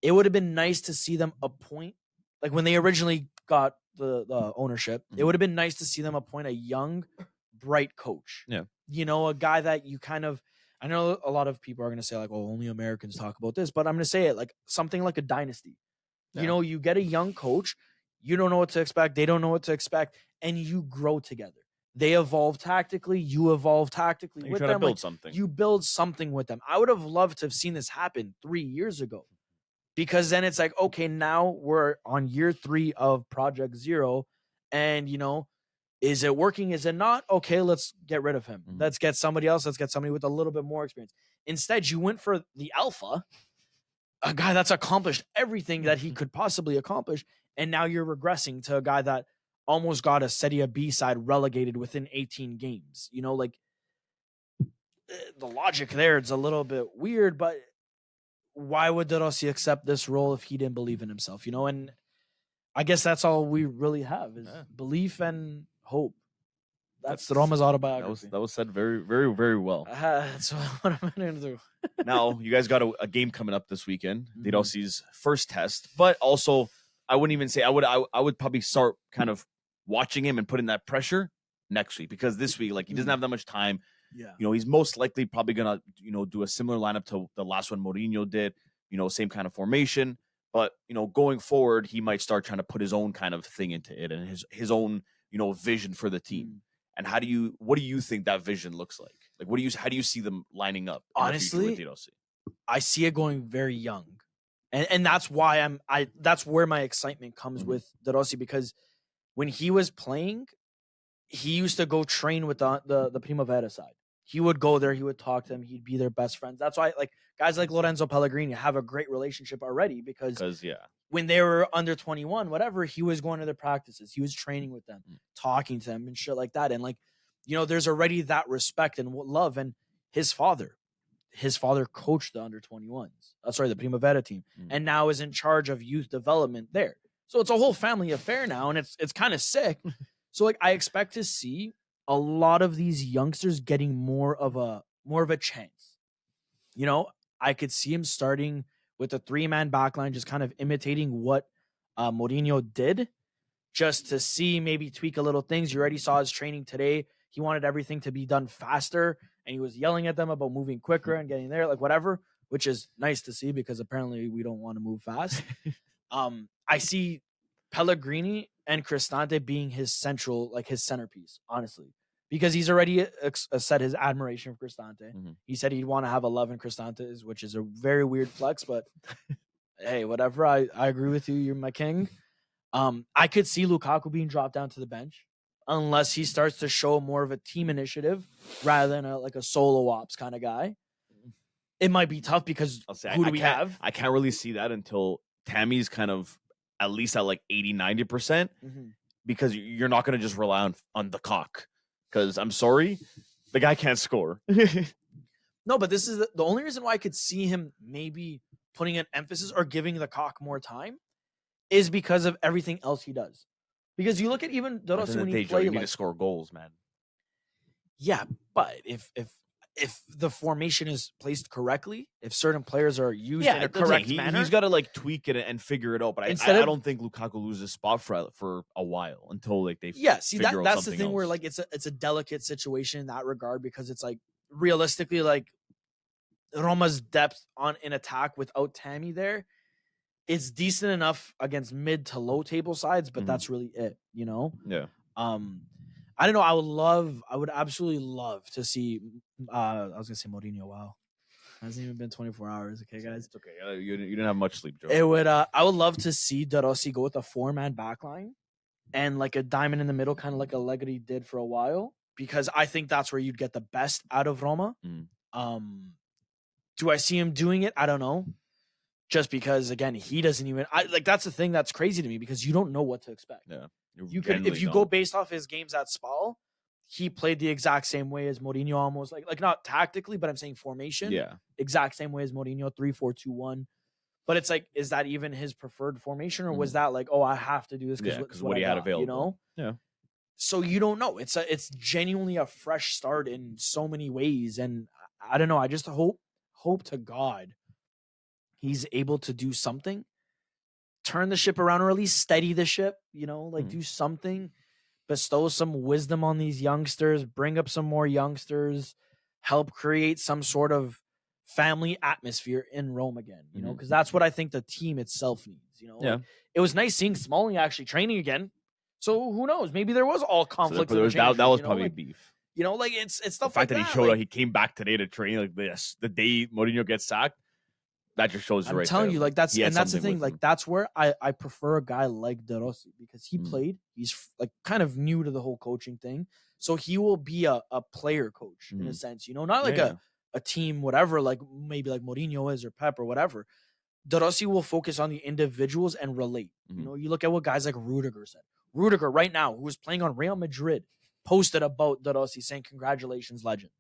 It would have been nice to see them appoint, like when they originally got the ownership, it would have been nice to see them appoint a young, bright coach. Yeah. You know, a guy that you kind of, I know a lot of people are going to say like, oh, only Americans talk about this, but I'm going to say it like something like a dynasty. Yeah. You know, you get a young coach, you don't know what to expect, they don't know what to expect, and you grow together. They evolve tactically, you evolve tactically with them. To build something. You build something with them. I would have loved to have seen this happen 3 years ago, because then it's like, okay, now we're on year 3 of Project Zero, and, you know, Is it working? Is it not? Okay, let's get rid of him. Mhm. Let's get somebody else. Let's get somebody with a little bit more experience. Instead, you went for the alpha, a guy that's accomplished everything that he could possibly accomplish, and now you're regressing to a guy that almost got a Serie B side relegated within 18 games. You know, like the logic there is a little bit weird, but why would De Rossi accept this role if he didn't believe in himself? You know, and I guess that's all we really have is belief and hope. That's the Roma's autobiography. That was said very, very, very well. That's what I'm going to do. Now, you guys got a game coming up this weekend, Mhm. De Rossi's first test, but also I wouldn't even say I would probably start kind of watching him and putting that pressure next week, because this week, like, he doesn't have that much time. Yeah. You know, he's most likely probably gonna, you know, do a similar lineup to the last one Mourinho did, you know, same kind of formation. But, you know, going forward, he might start trying to put his own kind of thing into it and his own, you know, vision for the team. And what do you think that vision looks like? Like, how do you see them lining up? Honestly, with De Rossi? I see it going very young. And that's why that's where my excitement comes with De Rossi, because when he was playing, he used to go train with the Primavera side. He would go there, he would talk to them, he'd be their best friends. That's why, like, guys like Lorenzo Pellegrini have a great relationship already, because when they were under 21, whatever, he was going to their practices, he was training with them, talking to them and shit like that. And, like, you know, there's already that respect and love. And his father coached the under 21s. The Primavera team, and now is in charge of youth development there. So it's a whole family affair now, and it's kind of sick. So, like, I expect to see a lot of these youngsters getting more of a chance. You know, I could see him starting with a 3-man backline, just kind of imitating what Mourinho did, just to see, maybe tweak a little things. You already saw his training today. He wanted everything to be done faster, and he was yelling at them about moving quicker and getting there, like, whatever, which is nice to see, because apparently we don't want to move fast. I see Pellegrini and Cristante being his centerpiece, honestly, because he's already said his admiration for Cristante. He said he'd want to have 11 Cristantes, which is a very weird flex, but hey, whatever. I agree with you. You're my king. I could see Lukaku being dropped down to the bench unless he starts to show more of a team initiative rather than a solo ops kind of guy. It might be tough because who do we have? I can't really see that until Tammy's kind of at least at like 80-90%, because you're not going to just rely on the cock, because I'm sorry, the guy can't score. No, but this is the only reason why I could see him maybe putting an emphasis or giving the cock more time is because of everything else he does. Because you look at even De Rossi when he played, you need to score goals, man. Yeah, but if the formation is placed correctly, if certain players are used in a correct manner, he's got to like tweak it and figure it out. But I don't think Lukaku loses his spot for a while until like they that's the thing else. Where like it's a delicate situation in that regard, because it's like realistically, like, Roma's depth in attack without Tammy there, it's decent enough against mid to low table sides, but that's really it, you know? Yeah. I don't know. I would absolutely love to see, I was going to say Mourinho. Wow. It hasn't even been 24 hours. Okay, guys. It's okay. You didn't have much sleep, Joe. I would love to see De Rossi go with a 4-man backline and like a diamond in the middle, kind of like Allegri did for a while, because I think that's where you'd get the best out of Roma. Do I see him doing it? I don't know. Just because, again, he doesn't even that's the thing that's crazy to me, because you don't know what to expect. Yeah. If you go based off his games at Spal, he played the exact same way as Mourinho, almost like not tactically, but I'm saying formation. Yeah. Exact same way as Mourinho, 3-4-2-1. But it's like, is that even his preferred formation, or was that like, oh, I have to do this because what he had available, you know? Yeah. So you don't know. It's genuinely a fresh start in so many ways, and I don't know. I just hope to God he's able to do something, turn the ship around, or at least steady the ship, you know, like do something, bestow some wisdom on these youngsters, bring up some more youngsters, help create some sort of family atmosphere in Rome again, you know, because that's what I think the team itself needs, you know. Yeah. Like, it was nice seeing Smalling actually training again. So who knows? Maybe there was all conflict. So that was probably beef. You know, like it's stuff the fact like that he showed up, he came back today to train like this the day Mourinho gets sacked. that just shows you I'm right telling there. you, like that's he had and that's the something thing. with Like him. that's where I prefer a guy like De Rossi because he played. He's like kind of new to the whole coaching thing, so he will be a player coach in a sense. You know, not like Yeah. a team whatever, like maybe like Mourinho is or Pep or whatever. De Rossi will focus on the individuals and relate. You know, you look at what guys like Rudiger said. Rudiger right now, who is playing on Real Madrid, posted about De Rossi saying, "Congratulations, legend."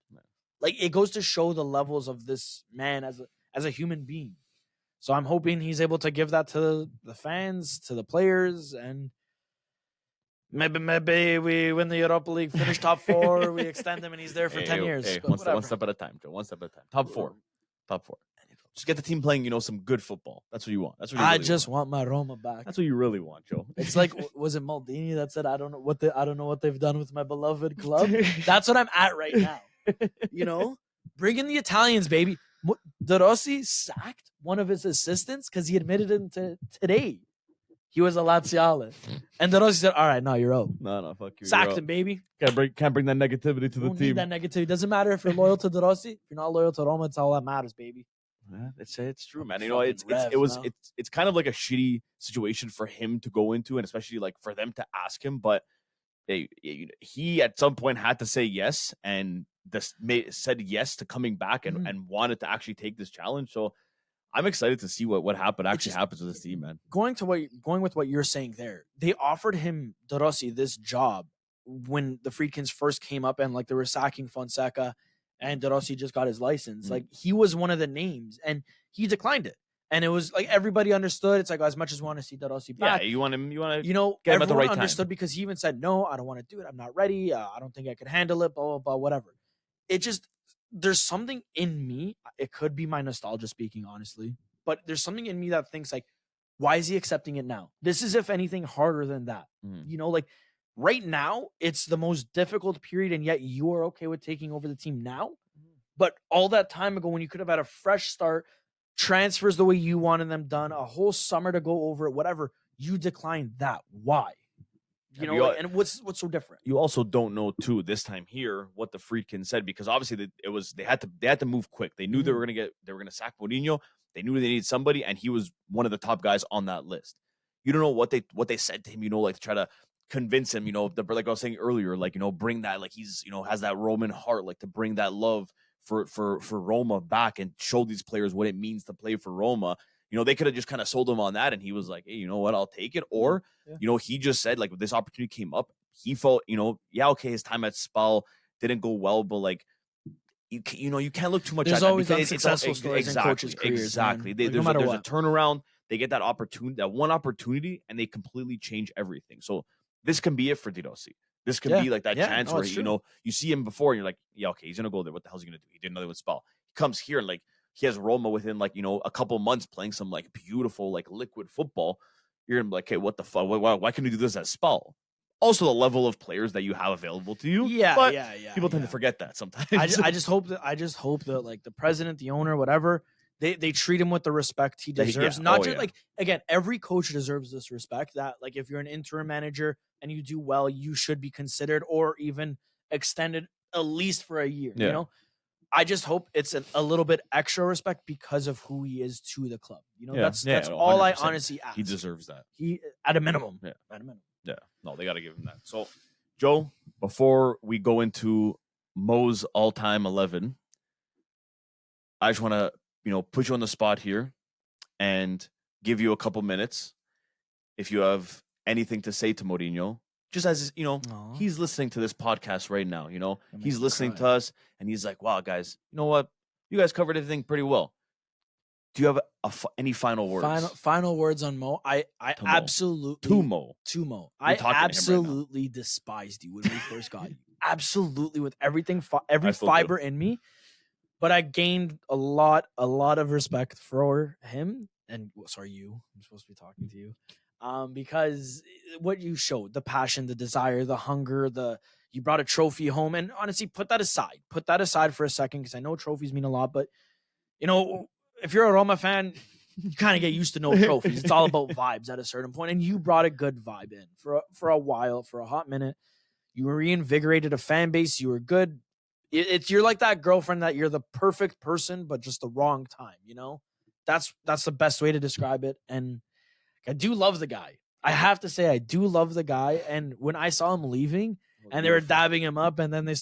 Like it goes to show the levels of this man as a human being. So I'm hoping he's able to give that to the fans, to the players, and maybe we win the Europa League, finish top 4, we extend him, and he's there for 10 years. Hey, But one step at a time, Joe. One step at a time. Top four. Just get the team playing, some good football. That's what you want. That's what you I really just want. want my Roma back. That's what you really want, Joe. It's like, was it Maldini that said, I don't know what they've done with my beloved club. That's what I'm at right now. Bring in the Italians, baby. De Rossi sacked one of his assistants because he admitted it today. He was a Laziale. And De Rossi said, all right, no, you're out. No, fuck you. Sacked him, baby. Can't bring that negativity to the Don't team. need that negativity. Doesn't matter if you're loyal to De Rossi. If you're not loyal to Roma, it's all that matters, baby. Yeah, it's true, man. Fucking It's kind of like a shitty situation for him to go into, and especially like for them to ask him. But he at some point had to say yes, and said yes to coming back and wanted to actually take this challenge. So I'm excited to see what happens with this team, man. Going with what you're saying there, they offered him De Rossi this job when the Friedkins first came up, and like they were sacking Fonseca, and De Rossi just got his license. Like he was one of the names, and he declined it. And it was like everybody understood. It's like as much as we want to see De Rossi back, Yeah, you want to get him everyone at the right understood time. because he even said, "No, I don't want to do it. I'm not ready. I don't think I could handle it." Blah blah blah. Whatever. It just there's something in me. It could be my nostalgia speaking, honestly, but there's something in me that thinks like, why is he accepting it now? This is, if anything, harder than that. Like right now, it's the most difficult period, and yet you are okay with taking over the team now. But all that time ago, when you could have had a fresh start, transfers the way you wanted them done, a whole summer to go over it, whatever, you declined that. Why? And what's so different? You also don't know too this time here what the Friedkin said, because obviously they had to move quick. They knew they were gonna sack Mourinho. They knew they needed somebody, and he was one of the top guys on that list. You don't know what they said to him, like to try to convince him, like I was saying earlier, like bring that, like he's has that Roman heart, like to bring that love for Roma back and show these players what it means to play for Roma. They could have just kind of sold him on that, and he was like, hey, you know what, I'll take it. Or, he just said, like, this opportunity came up. He felt, okay, his time at Spal didn't go well, but like, you can't look too much There's at always that. Unsuccessful stories in coaches' careers. Exactly. Like, There's no matter a what. turnaround. They get that opportunity, that one opportunity, and they completely change everything. So this can be it for De Rossi. This can be like that chance where, you see him before and you're like, yeah, okay, he's going to go there. What the hell's he going to do? He didn't know they would Spal. He comes here and like, he has Roma within like, a couple months playing some like beautiful, like liquid football. You're going to be like, hey, what the fuck? Why can you do this at Spal? Also, the level of players that you have available to you. Yeah. People tend to forget that sometimes. I just hope that like the president, the owner, whatever, they treat him with the respect he deserves. Like, again, every coach deserves this respect, that like if you're an interim manager and you do well, you should be considered or even extended at least for a year. I just hope it's a little bit extra respect because of who he is to the club. That's all 100%. I honestly ask. He deserves that. He at a minimum. Yeah. At a minimum. Yeah. No, they got to give him that. So, Joe, before we go into Mo's all-time 11, I just want to, put you on the spot here and give you a couple minutes. If you have anything to say to Mourinho, just as, he's listening to this podcast right now, he's listening to us and he's like, wow, guys, you know what? You guys covered everything pretty well. Do you have any final words? Final words on Mo? I absolutely to Mo. I absolutely despised you when we first got you. Absolutely, with everything, every fiber in me. But I gained a lot of respect for him. And sorry, you. I'm supposed to be talking to you. Because what you showed, the passion, the desire, the hunger, you brought a trophy home, and honestly, put that aside for a second, because I know trophies mean a lot, but if you're a Roma fan, you kind of get used to no trophies. It's all about vibes at a certain point, and you brought a good vibe in for a while, for a hot minute. You reinvigorated a fan base. You were good. You're like that girlfriend that you're the perfect person, but just the wrong time, that's the best way to describe it. And I do love the guy. I have to say, I do love the guy. And when I saw him leaving and they were dabbing him up, and then he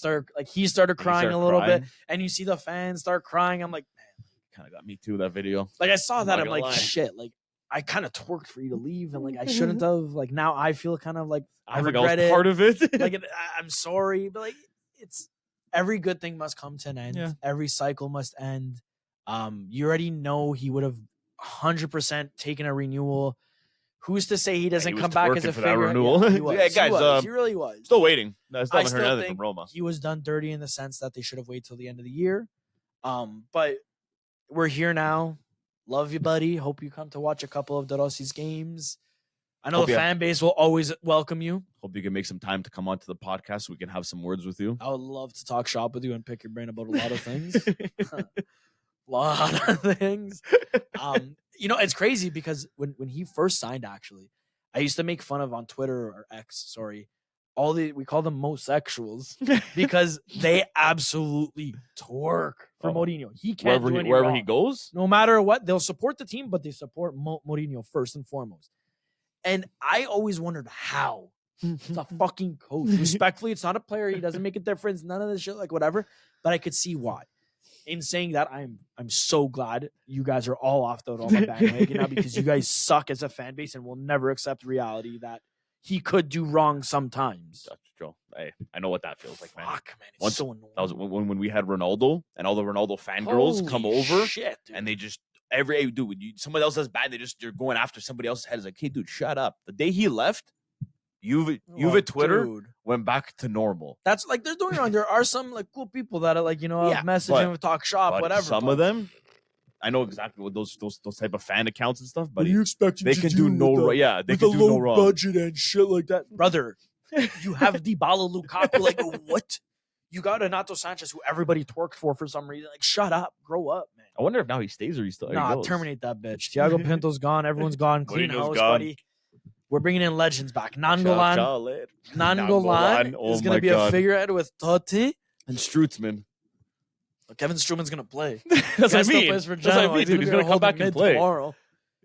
started crying a little bit, and you see the fans start crying. I'm like, man, kind of got me too, that video. Like, I saw that. I'm like, shit. Like, I kind of twerked for you to leave, and like, I shouldn't have. Like, now I feel kind of like I regret it. Part of it. Like, I'm sorry, but like, it's every good thing must come to an end. Yeah. Every cycle must end. You already know he would have 100% taken a renewal. Who's to say he doesn't come back as a figure? Renewal. Yeah, he was. Yeah, guys, he really was. Still waiting. I still I haven't heard still anything think from Roma. he was done dirty in the sense that they should have waited till the end of the year. But we're here now. Love you, buddy. Hope you come to watch a couple of De Rossi's games. I know the fan base will always welcome you. Hope you can make some time to come onto the podcast so we can have some words with you. I would love to talk shop with you and pick your brain about a lot of things. Lot of things. It's crazy because when he first signed, actually, I used to make fun of on Twitter or X, sorry, we call them homosexuals because they absolutely twerk for Mourinho. He can't do any wherever wrong. He goes. No matter what, they'll support the team, but they support Mourinho first and foremost. And I always wondered how. It's a fucking coach. Respectfully, it's not a player. He doesn't make a difference. None of this shit, like whatever. But I could see why. In saying that, I'm so glad you guys are all off the Roma bandwagon now, because you guys suck as a fan base and will never accept reality that he could do wrong sometimes. Joe, I know what that feels like, man. Fuck, man. It's so annoying. That was when we had Ronaldo and all the Ronaldo fangirls come over. Shit, and they just somebody else does bad. They're going after somebody else's head. It's like, hey, dude, shut up. The day he left, Juve Twitter went back to normal. That's like they're doing wrong. There are some like cool people that are like, message him, talk shop, whatever. Some of them, I know exactly what those type of fan accounts and stuff. But you expect they can do no wrong. Yeah, they can do no wrong. Budget and shit like that, brother. You have Dybala, Lukaku. Like what? You got Renato Sanchez, who everybody twerked for some reason. Like, shut up, grow up, man. I wonder if now he stays or he still. Nah, terminate that bitch. Thiago Pinto's gone. Everyone's gone. Clean house, buddy. We're bringing in legends back. Nangolan is going to be a figurehead with Totti and Strutzman. Kevin Struman's going to play. That's what I mean. Plays for Genoa. He's going to come back and play tomorrow.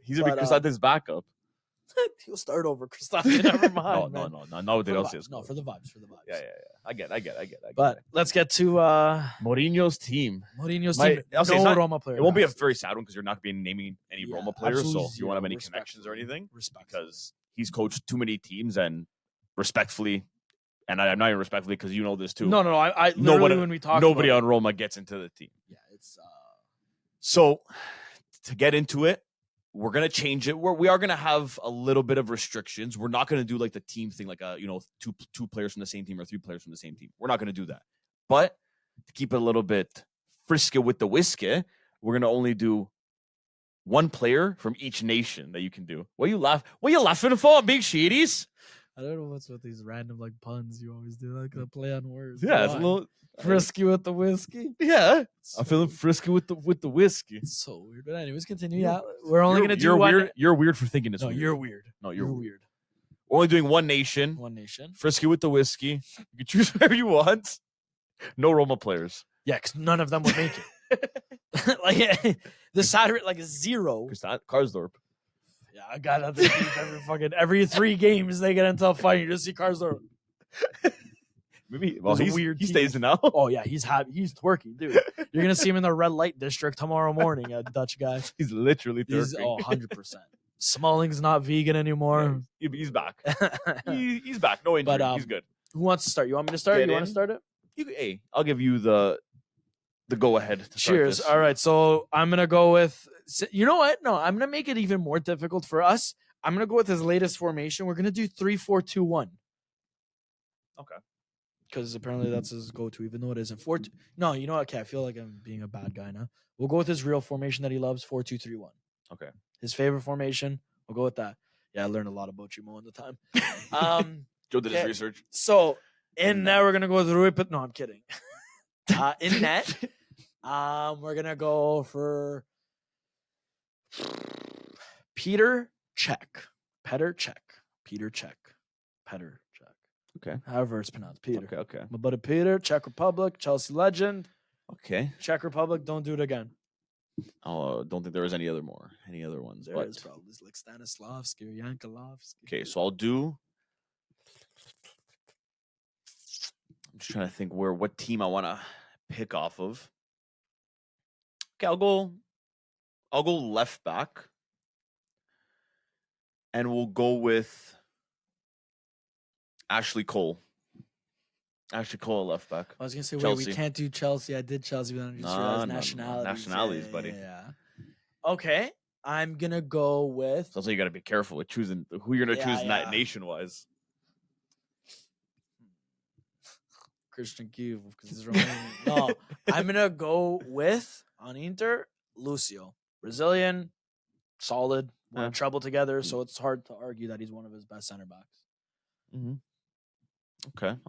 He's going to be Cristante's backup. He'll start over Cristante. Never mind. No. They don't say no, for the vibes. Yeah. I get. But let's get to Mourinho's team. No Roma player. It won't be a very sad one because you're not going to be naming any Roma players. So you won't have any connections or anything. Because he's coached too many teams, and respectfully, and I'm not even respectfully because you know this too. No. I literally when we talk, nobody on Roma gets into the team. Yeah, it's so to get into it. We're gonna change it. We are gonna have a little bit of restrictions. We're not gonna do like the team thing, like two players from the same team or three players from the same team. We're not gonna do that. But to keep it a little bit frisky with the whiskey, we're gonna only do one player from each nation that you can do. What are you laughing for, big shitties? I don't know what's with these random like puns you always do, like the play on words. Yeah, it's a little frisky with the whiskey. Yeah, I'm feeling frisky with the whiskey. It's so weird. But anyways, continue. Yeah, we're only gonna do you're one. Weird. You're weird for thinking it's weird. You're weird. No, you're weird. We're only doing one nation. Frisky with the whiskey. You can choose whatever you want. No Roma players. Yeah, because none of them would make it. Like the Saturday, like a zero. Karsdorp. Yeah, I got other teams every 3 games they get into a fight. You just see Karsdorp. Maybe he stays in now. Oh yeah, he's happy. He's twerking, dude. You're gonna see him in the red light district tomorrow morning. A Dutch guy. He's literally twerking. 100%. Smalling's not vegan anymore. Yeah, he's back. He's back. No injury. He's good. Who wants to start? You want me to start? You want to start it? Hey, I'll give you the go ahead. Cheers. All right, so I'm gonna go with. You know what? No, I'm gonna make it even more difficult for us. I'm gonna go with his latest formation. We're gonna do 3-4-2-1. Okay. Because apparently that's his go-to, even though it isn't 4. No, you know what? Okay, I feel like I'm being a bad guy now. We'll go with his real formation that he loves, 4-2-3-1. Okay. His favorite formation. We'll go with that. Yeah, I learned a lot about you more in the time. Joe did his research. So in net, we're gonna go with Rui, but no, I'm kidding. In net, we're gonna go for Peter Cech. Petr Cech. Okay. However it's pronounced, Peter. Okay. But Peter, Czech Republic, Chelsea legend. Okay. Czech Republic, don't do it again. Don't think there was any other ones. There but is probably like Stanislavski or Yankolovsky. Okay, so I'm just trying to think what team I want to pick off of. Okay, I'll go left back, and we'll go with Ashley Cole. Ashley Cole, left back. I was gonna say, Chelsea. wait, we can't do Chelsea. I did Chelsea, but I just realized nationalities. Nationalities, buddy. Yeah. Okay, I'm gonna go with. So you got to be careful with choosing who you're gonna choose nation-wise. Christian Kiev because he's Romanian. No, I'm gonna go with on Inter Lucio, Brazilian, solid, won trouble together. So it's hard to argue that he's one of his best center backs. Mm-hmm.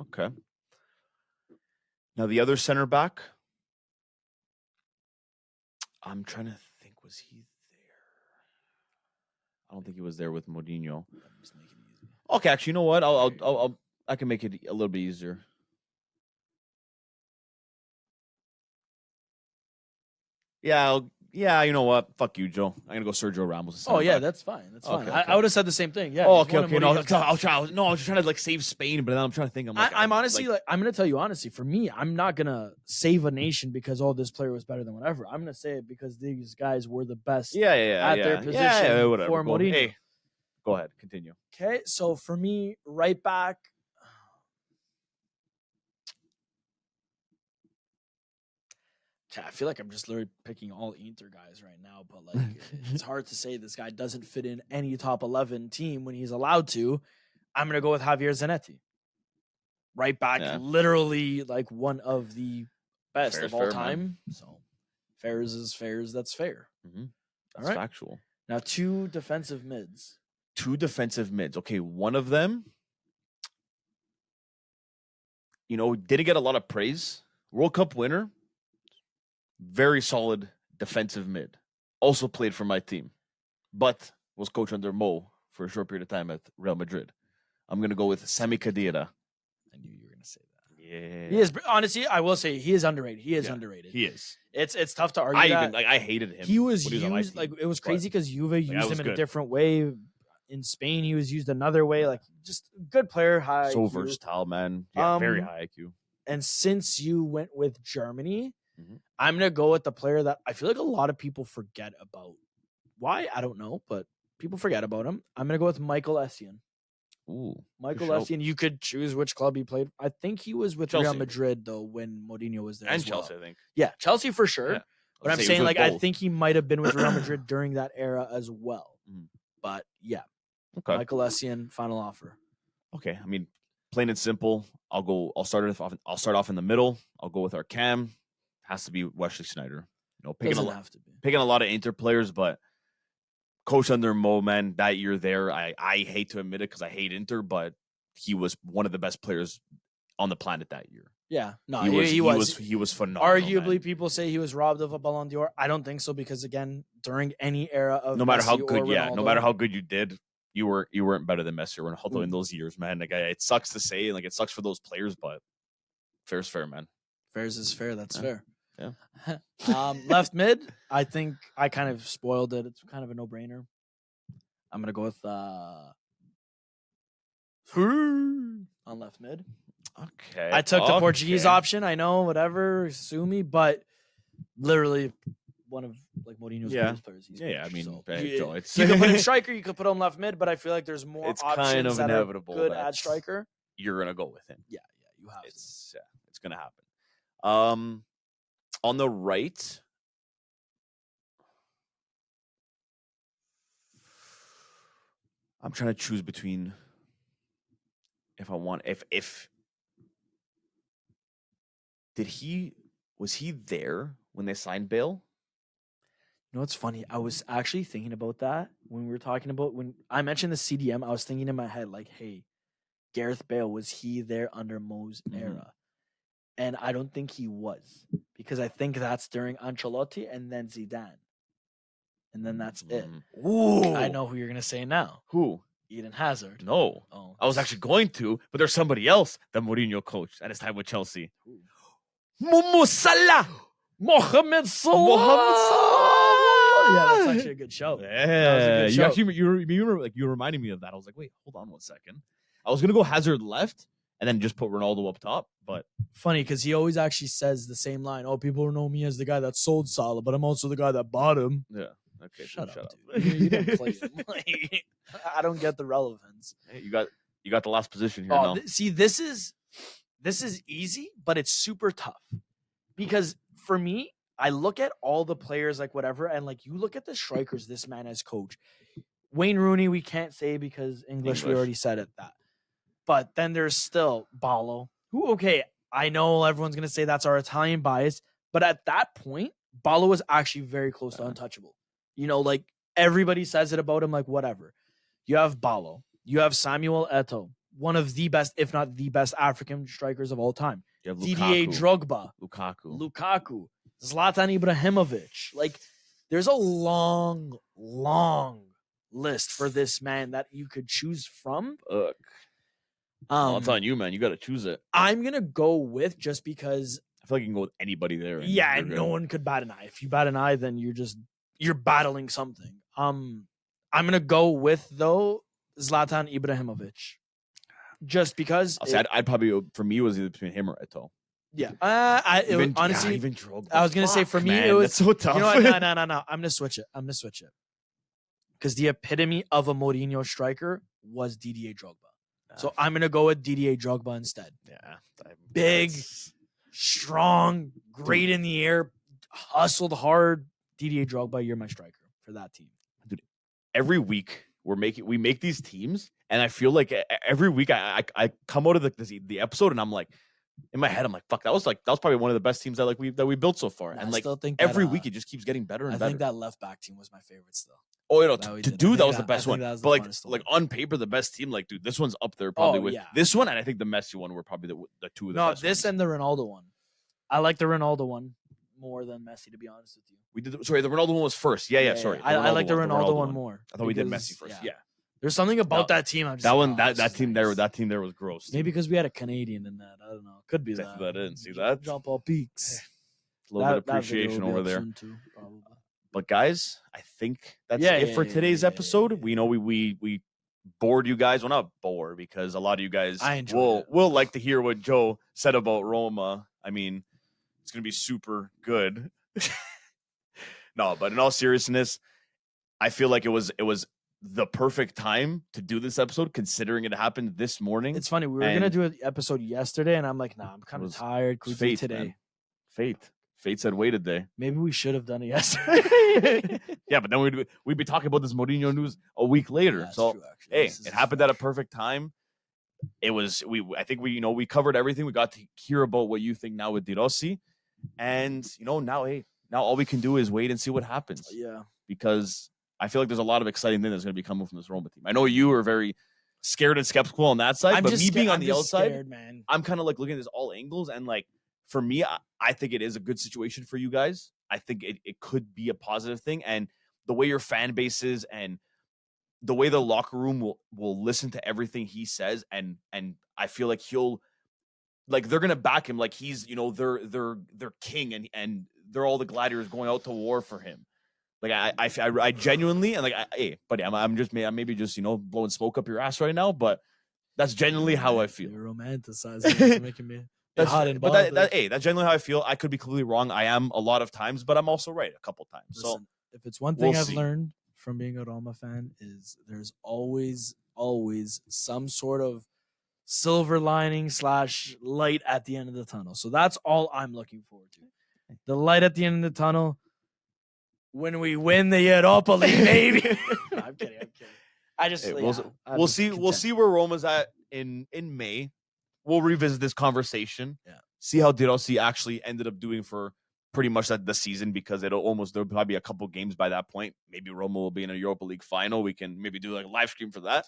Okay. Now the other center back, I'm trying to think. Was he there? I don't think he was there with Mourinho. Just make it easy. Okay, actually, you know what? I can make it a little bit easier. Yeah, you know what? Fuck you, Joe. I'm gonna go Sergio Ramos. Oh yeah, that's fine. That's fine. Okay. I would have said the same thing. Yeah. Oh, okay. No, I was just trying to like save Spain, but then I'm trying to think. I'm honestly like I'm gonna tell you honestly. For me, I'm not gonna save a nation because this player was better than whatever. I'm gonna say it because these guys were the best. At their position whatever. for Mourinho. Hey, go ahead, continue. Okay, so for me, right back. I feel like I'm just literally picking all Inter guys right now, but like it's hard to say this guy doesn't fit in any top 11 team when he's allowed to. I'm gonna go with Javier Zanetti, right back, literally like one of the best of all time. Man. So fairs is fairs. That's fair. Mm-hmm. That's factual. Now two defensive mids. Okay, one of them, didn't get a lot of praise. World Cup winner. Very solid defensive mid. Also played for my team, but was coach under Mo for a short period of time at Real Madrid. I'm going to go with Sami Khedira. I knew you were going to say that. Yeah. He is, honestly, I will say he is underrated. He is underrated. He is. It's tough to argue I hated him. He was used, like, it was crazy because Juve used him in a different way. In Spain, he was used another way. Like, just good player, high so IQ. Versatile, man. Yeah, very high IQ. And since you went with Germany, I'm going to go with the player that I feel like a lot of people forget about. Why? I don't know, but people forget about him. I'm going to go with Michael Essien. Ooh. Michael Essien. You could choose which club he played. I think he was with Real Madrid, though, when Mourinho was there. And Chelsea, I think. Yeah, Chelsea for sure. Yeah. But I'm saying, like, I think he might have been with Real Madrid during that era as well. But, yeah. Okay. Michael Essien, final offer. Okay. I mean, plain and simple. I'll start off in the middle. I'll go with our cam. Has to be Wesley Sneijder. Picking a lot of Inter players, but coach under Mo, man, that year there, I hate to admit it because I hate Inter, but he was one of the best players on the planet that year. Yeah, no, he was phenomenal. Arguably, man. People say he was robbed of a Ballon d'Or. I don't think so because again, during any era of no matter how good, Ronaldo, no matter how good you did, you weren't better than Messi or Ronaldo in those years, man. Like it sucks to say, like it sucks for those players, but fair's fair, man. Fair's is fair. That's fair. Yeah. Left mid, I think I kind of spoiled it. It's kind of a no-brainer. I'm gonna go with on left mid. Okay. I took the Portuguese option. I know, whatever, sue me, but literally one of like Mourinho's best players. I mean, so it's you could put him striker, you could put him left mid, but I feel like there's more it's options kind of that inevitable are good at striker. You're gonna go with him. Yeah, you have it's gonna happen. On the right, I'm trying to choose between if was he there when they signed Bale? You know what's funny? I was actually thinking about that when we were talking about when I mentioned the CDM. I was thinking in my head like, hey, Gareth Bale, was he there under Mo's era? And I don't think he was because I think that's during Ancelotti and then Zidane. And then that's it. Ooh. I know who you're going to say now. Who? Eden Hazard. No. Oh. I was actually going to, but there's somebody else that Mourinho coached at his time with Chelsea. Mohamed Salah. Mohamed Salah. Yeah, that's actually a good show. Yeah, that was a good show. You reminded me of that. I was like, wait, hold on 1 second. I was gonna go Hazard left and then just put Ronaldo up top, but Funny because he always actually says the same line. Oh, people know me as the guy that sold Salah, but I'm also the guy that bought him. yeah, okay, Shut up. Dude. You didn't play him. Like, I don't get the relevance. Hey, you got the last position here now. See, this is easy, but it's super tough because for me, I look at all the players like whatever, and like you look at the strikers this man has coached. Wayne Rooney, we can't say because English. We already said it that. But then there's still Ballo, who, okay, I know everyone's going to say that's our Italian bias, but at that point, Ballo was actually very close to untouchable. You know, like everybody says it about him, like whatever. You have Ballo. You have Samuel Eto'o, one of the best, if not the best African strikers of all time. You have Didier Drogba. Lukaku. Zlatan Ibrahimovic. Like, there's a long, long list for this man that you could choose from. Look. It's on you, man. You got to choose it. I'm going to go with just because. I feel like you can go with anybody there. And no one could bat an eye. If you bat an eye, then you're battling something. I'm going to go with, though, Zlatan Ibrahimovic. Just because. I'd probably, for me, it was either between him or Eto'o. Yeah. Honestly, even Drogba. I was going to say for me, man, it was. That's so tough. You know what? No. I'm going to switch it. Because the epitome of a Mourinho striker was Didier Drogba. So I'm going to go with Didier Drogba instead. Yeah. Big, strong, great in the air, hustled hard. Didier Drogba, you're my striker for that team. Dude, every week we make these teams, and I feel like every week I come out of the episode and I'm like, in my head, I'm like, fuck, that was probably one of the best teams that we built so far. And like every week it just keeps getting better and better. I think that left back team was my favorite still. Oh, that was the best one. But like on paper, the best team, like, dude, this one's up there probably with this one, and I think the Messi one were probably the two of the best. No, this and the Ronaldo one. I like the Ronaldo one more than Messi, to be honest with you. The Ronaldo one was first. Yeah. Sorry, I like the Ronaldo one more. I thought we did Messi first. Yeah. There's something about that team. That team there was gross. Maybe because we had a Canadian in that. I don't know. Could be that. That in. See that? Jean-Paul Peaks. A little bit of appreciation over there. Too, but guys, I think that's it for today's episode. We know we bored you guys. Well, not bored, because a lot of you guys will like to hear what Joe said about Roma. I mean, it's gonna be super good. No, but in all seriousness, I feel like it was the perfect time to do this episode, considering it happened this morning. It's funny. We were going to do an episode yesterday, and I'm like, nah, I'm kind of tired. Could we do today? Man. Fate said wait a day. Maybe we should have done it yesterday. Yeah, but then we'd be talking about this Mourinho news a week later. Yeah, so, true, hey, it happened at a perfect time. I think we covered everything. We got to hear about what you think now with ROSSI. And, now all we can do is wait and see what happens. Yeah. Because I feel like there's a lot of exciting things that's going to be coming from this Roma team. I know you are very scared and skeptical on that side, but me being on the outside, scared, man. I'm kind of like looking at this all angles. And like, for me, I think it is a good situation for you guys. I think it could be a positive thing. And the way your fan base is and the way the locker room will listen to everything he says. And I feel like they're going to back him. Like he's, they're king and they're all the gladiators going out to war for him. Like I genuinely, and like, hey, buddy, I'm maybe just blowing smoke up your ass right now, but that's genuinely how I feel. You're romanticizing. It's making me hot and bothered. That's genuinely how I feel. I could be completely wrong. I am a lot of times, but I'm also right a couple times. Listen, if it's one thing I've learned from being a Roma fan is there's always some sort of silver lining / light at the end of the tunnel. So that's all I'm looking forward to. The light at the end of the tunnel. When we win the Europa League, maybe. No, I'm kidding. I just we'll see where Roma's at in May. We'll revisit this conversation. Yeah. See how ROSSI actually ended up doing for pretty much the season, because there'll probably be a couple games by that point. Maybe Roma will be in a Europa League final. We can maybe do like a live stream for that.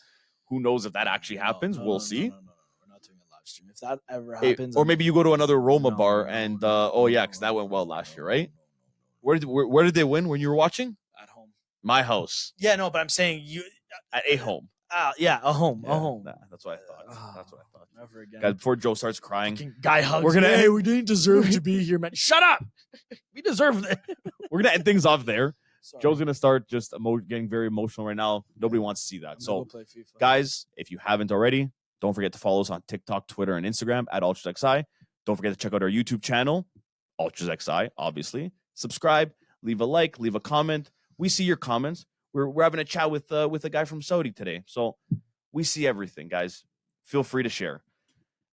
Who knows if that actually happens? We'll see. No. We're not doing a live stream. If that ever happens, or maybe you go to another Roma bar and because that went well last year, right? Where did they win when you were watching? At home. My house. Yeah, no, but I'm saying you at a home. A home. Nah, that's what I thought. That's what I thought. Never again. Guys, before Joe starts crying, guy hugs. Hey, we didn't deserve to be here, man. Shut up. We deserve it. We're gonna end things off there. Sorry. Joe's gonna start just getting very emotional right now. Nobody wants to see that. I'm gonna So, go play FIFA. guys, if you haven't already, don't forget to follow us on TikTok, Twitter, and Instagram at UltrasXI. Don't forget to check out our YouTube channel, UltrasXI, obviously. Subscribe, leave a like, leave a comment. We see your comments. We're having a chat with a guy from Saudi today. So we see everything, guys. Feel free to share.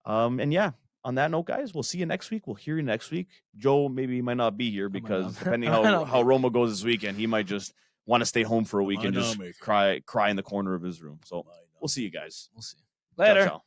And yeah, on that note, guys, we'll see you next week. We'll hear you next week. Joe maybe might not be here because depending how Roma goes this weekend, he might just want to stay home for a week and just cry in the corner of his room. So we'll see you guys. We'll see. Later. Ciao, ciao.